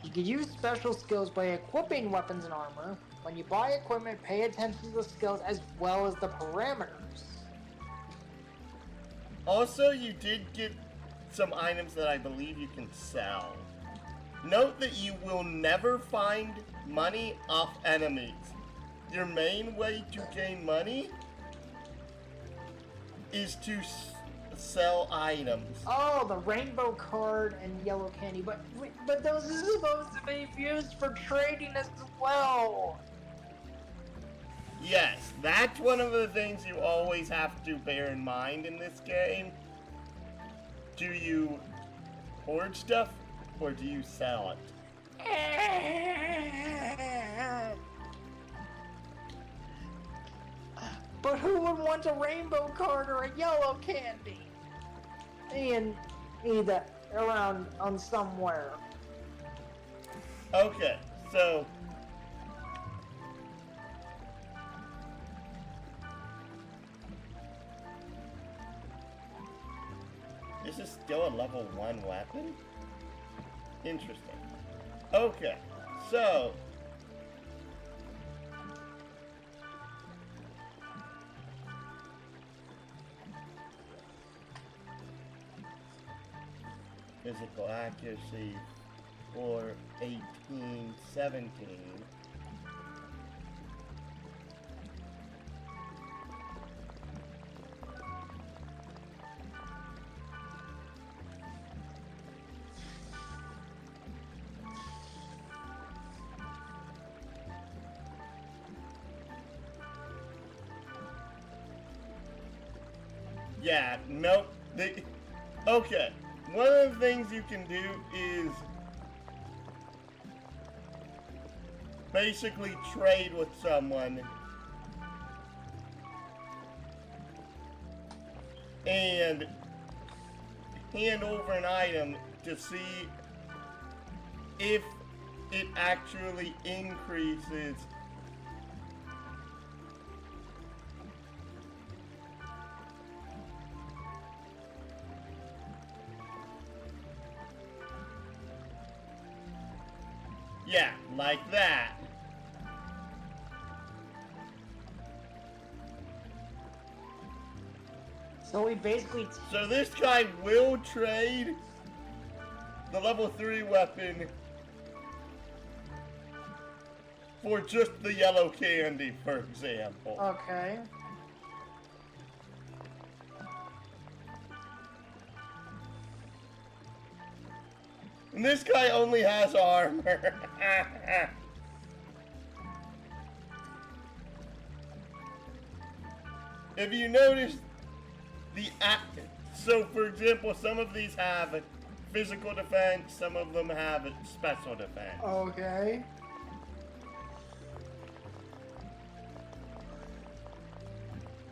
You can use special skills by equipping weapons and armor. When you buy equipment, pay attention to the skills as well as the parameters. Also, you did get some items that I believe you can sell. Note that you will never find money off enemies. Your main way to gain money is to sell items. Oh, the rainbow card and yellow candy, but those are supposed to be used for trading as well. Yes, that's one of the things you always have to bear in mind in this game. Do you hoard stuff, or do you sell it? But who would want a rainbow card or a yellow yellow candy. And need that around on somewhere. Okay, so this is still a level 1 weapon? Interesting. Okay, so physical accuracy for 18, 17. Yeah, nope. Okay, one of the things you can do is basically trade with someone and hand over an item to see if it actually increases yeah, like that. So we basically So this guy will trade the level 3 weapon for just the yellow candy, for example. okay. And this guy only has armor. If you notice so for example, some of these have physical defense, some of them have special defense. Okay.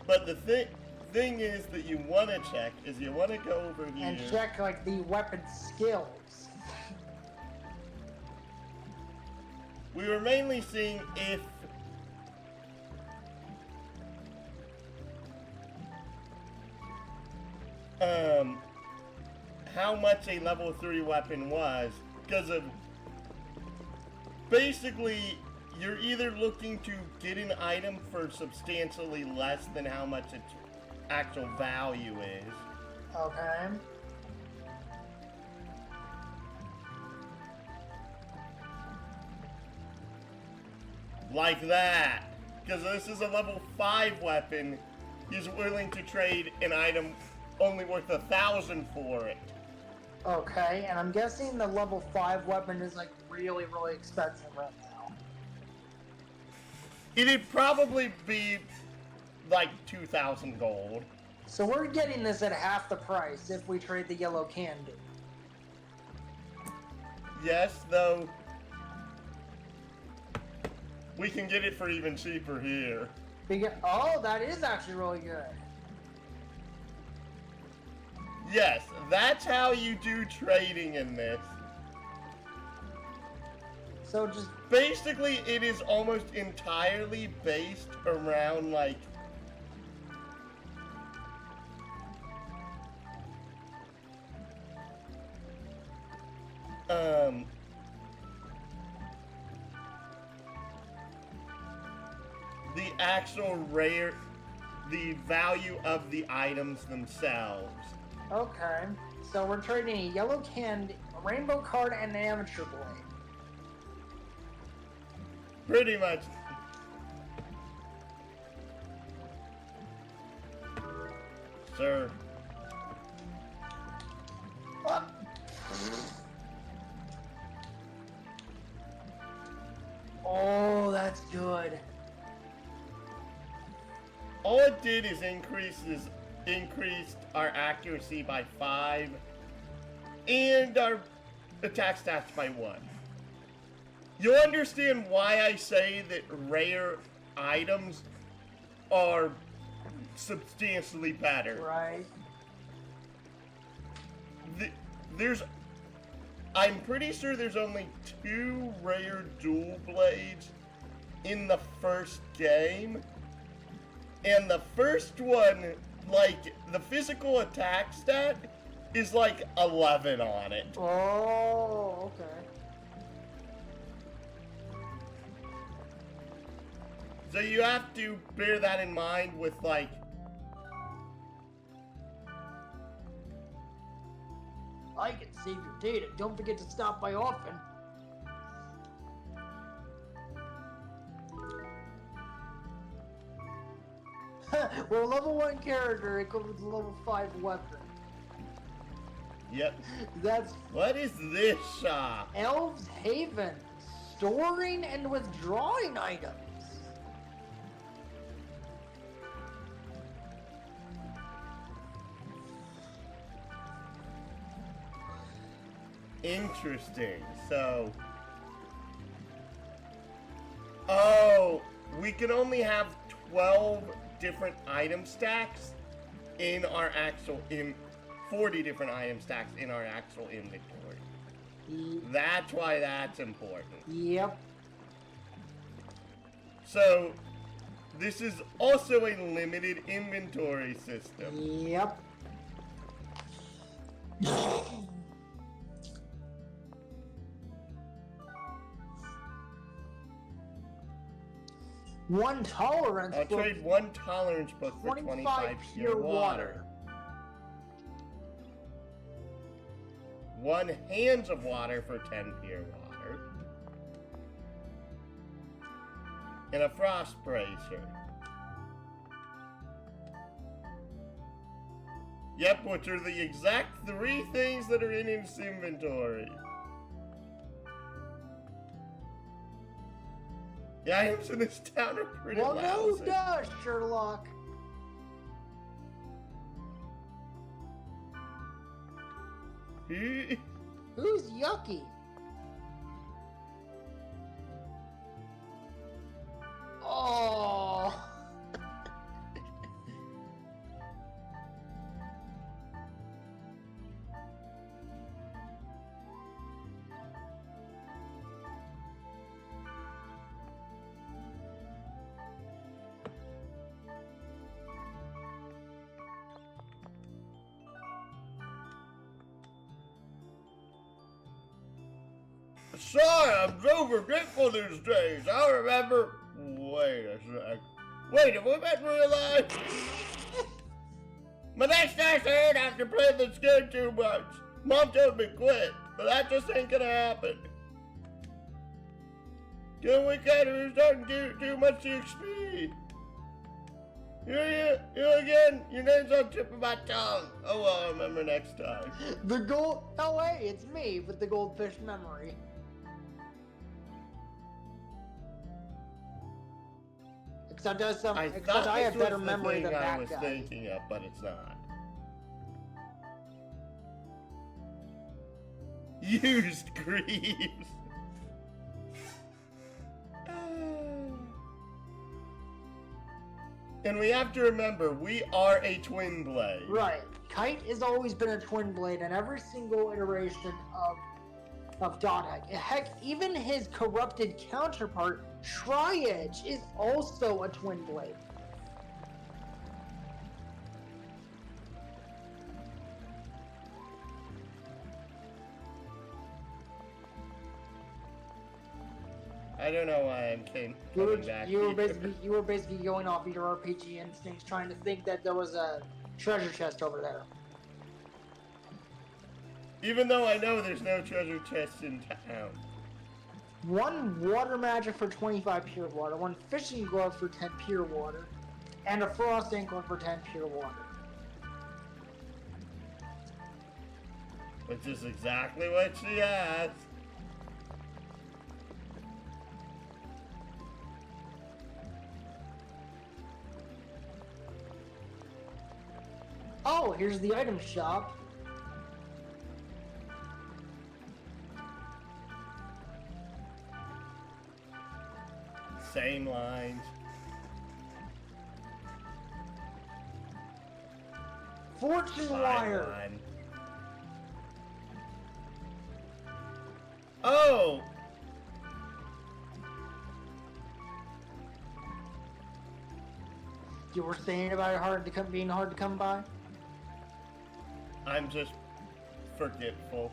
But the thing is that you want to check is you want to go over here And check like the weapon skills. We were mainly seeing if how much a level 3 weapon was, because of basically you're either looking to get an item for substantially less than how much its actual value is. Okay. Like that. Because this is a level 5 weapon, he's willing to trade an item only worth 1,000 for it. Okay, and I'm guessing the level 5 weapon is like really, really expensive right now. It'd probably be like 2,000 gold. So we're getting this at half the price if we trade the yellow candy. Yes, though we can get it for even cheaper here. Oh, that is actually really good. Yes, that's how you do trading in this. So just Basically, it is almost entirely based around, like, the actual the value of the items themselves. okay. So we're trading a yellow candy, a rainbow card, and an amateur blade. Pretty much. Sir. Ah. Oh, that's good. All it did is increased our accuracy by 5 and our attack stats by 1. You'll understand why I say that rare items are substantially better. Right. I'm pretty sure there's only 2 rare dual blades in the first game. And the first one, like, the physical attack stat is like 11 on it. Oh, okay. So you have to bear that in mind with, like, I can save your data. Don't forget to stop by often. Well, level 1 character equipped with level 5 weapon. yep. That's What is this shop? Elves Haven. Storing and withdrawing items. Interesting. So, oh, we can only have 12 different item stacks in our 40 different item stacks in our actual inventory. That's why that's important. Yep. So, this is also a limited inventory system. Yep. One tolerance I'll book, trade 1 tolerance book for 25 pure water. 1 hands of water for 10 pure water. And a frost bracer. Yep, which are the exact 3 things that are in his inventory. The items in this town are pretty well, no lousy. duh, Sherlock. Who's Yucky? Oh. Sorry, I'm so forgetful these days. I remember. Wait a sec. Wait, have we met in real life? My next I said after playing this game too much. Mom told me quit, but that just ain't gonna happen. Till we kind of starting too much XP. Here you again. Your name's on the tip of my tongue. Oh well, I'll remember next time. The gold. Oh hey, it's me with the goldfish memory. Except I have better memory than I that was guy. thinking of, but it's not. Used Greaves. And we have to remember, we are a twin blade. Right. Kite has always been a twin blade in every single iteration of Dot Hack. Heck, even his corrupted counterpart, Tri-Edge, is also a twin blade. I don't know why I'm coming back You were here. basically going off your RPG instincts, trying to think that there was a treasure chest over there. Even though I know there's no treasure chest in town. 1 water magic for 25 pure water, 1 fishing glove for 10 pure water, and a frost anklet for 10 pure water. Which is exactly what she has. Oh, here's the item shop. Same lines. fortune Fine wire. one. Oh! You were saying about it being hard to come by? I'm just forgetful.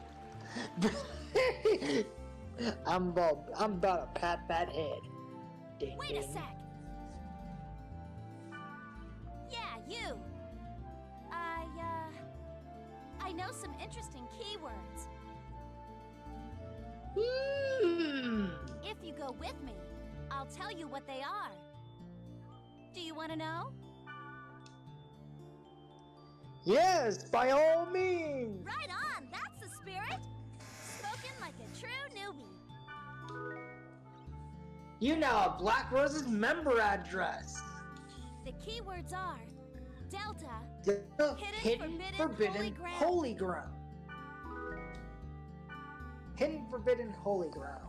I'm about to pat that head. Ding, Wait a ding. sec. Yeah, you. I know some interesting keywords. If you go with me, I'll tell you what they are. Do you want to know? Yes, by all means. Right on, that's the spirit. Spoken like a true newbie. You now have Black Rose's member address. The keywords are Delta, The Hidden, Forbidden, Holy Holy Ground. Hidden Forbidden Holy Ground.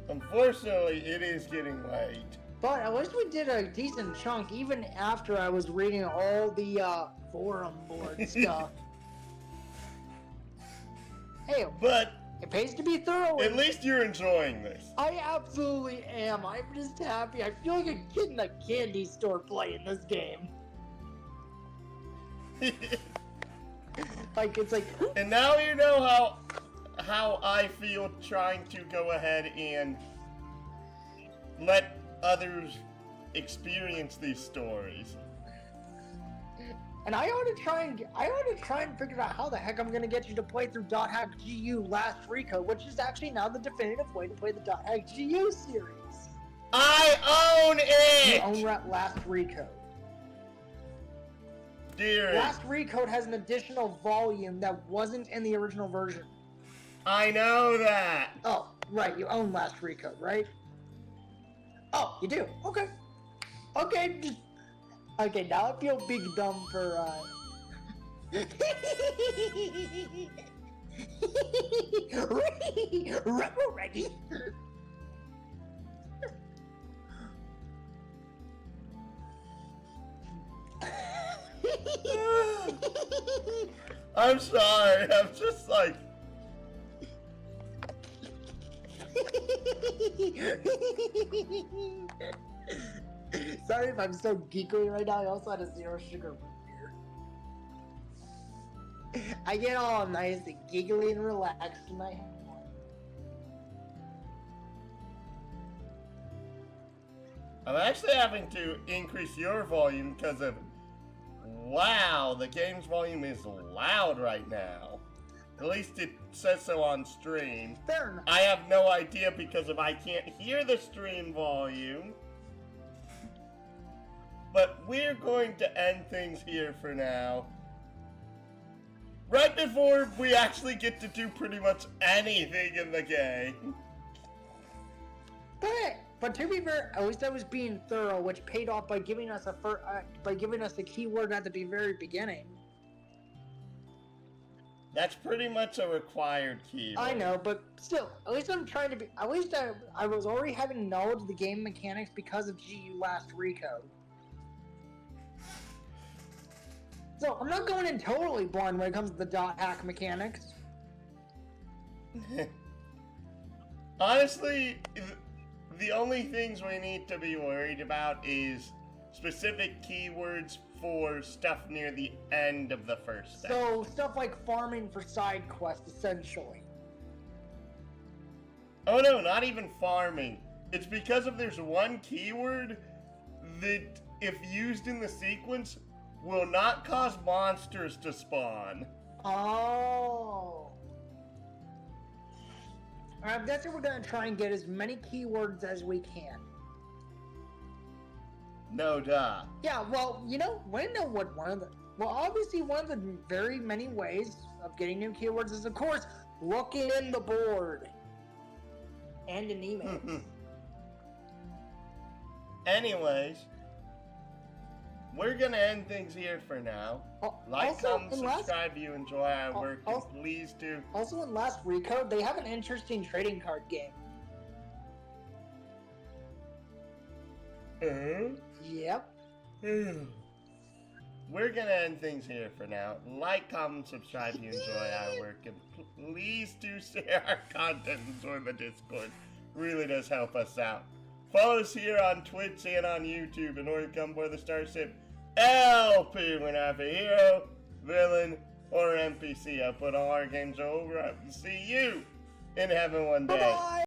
Unfortunately, it is getting late. But at least we did a decent chunk, even after I was reading all the forum board stuff. Hey, But it pays to be thorough. at least you're enjoying this. I absolutely am. I'm just happy. I feel like a kid in a candy store playing this game. Like, it's like, And now you know how I feel trying to go ahead and let others experience these stories. and I ought to try and figure out how the heck I'm gonna get you to play through .hack GU Last Recode, which is actually now the definitive way to play the .hack GU series. I own You it! own Last Recode. Dear, Last Recode has an additional volume that wasn't in the original version. I know that. Oh, right, you own Last Recode, right? Oh, you do? Okay. Okay, now I feel big dumb for, Ready? I'm sorry, I'm just like... Sorry if I'm so geekly right now. I also had a zero sugar beer. I get all nice and giggly and relaxed in my head. I'm actually having to increase your volume because of... Wow, the game's volume is loud right now. At least it says so on stream. Fair enough. I have no idea because if I can't hear the stream volume. But we're going to end things here for now. Right before we actually get to do pretty much anything in the game. But to be fair, at least I was being thorough, which paid off by giving us a keyword at the very beginning. That's pretty much a required key. I know, but still, at least I'm trying to be. At least I was already having knowledge of the game mechanics because of GU Last Recode. So I'm not going in totally blind when it comes to the .hack mechanics. Honestly, the only things we need to be worried about is specific keywords for stuff near the end of the first step. So stuff like farming for side quests, essentially. Oh no, not even farming. It's because if there's one keyword that, if used in the sequence, will not cause monsters to spawn. Oh. I'm guessing we're gonna try and get as many keywords as we can. No duh. Yeah, well, obviously one of the very many ways of getting new keywords is, of course, looking in the board. And in emails. Anyways, we're gonna end things here for now. Like, Also, comment, subscribe if you enjoy our work, and please do. Also, in Last Recode, they have an interesting trading card game. Yep. We're gonna end things here for now. Like, comment, subscribe if you enjoy our work, and please do share our content and join the Discord. Really does help us out. Follow us here on Twitch and on YouTube in order to come aboard the starship LP when I have a hero, villain, or NPC. I'll put all our games over. I will see you in heaven one day. Bye-bye.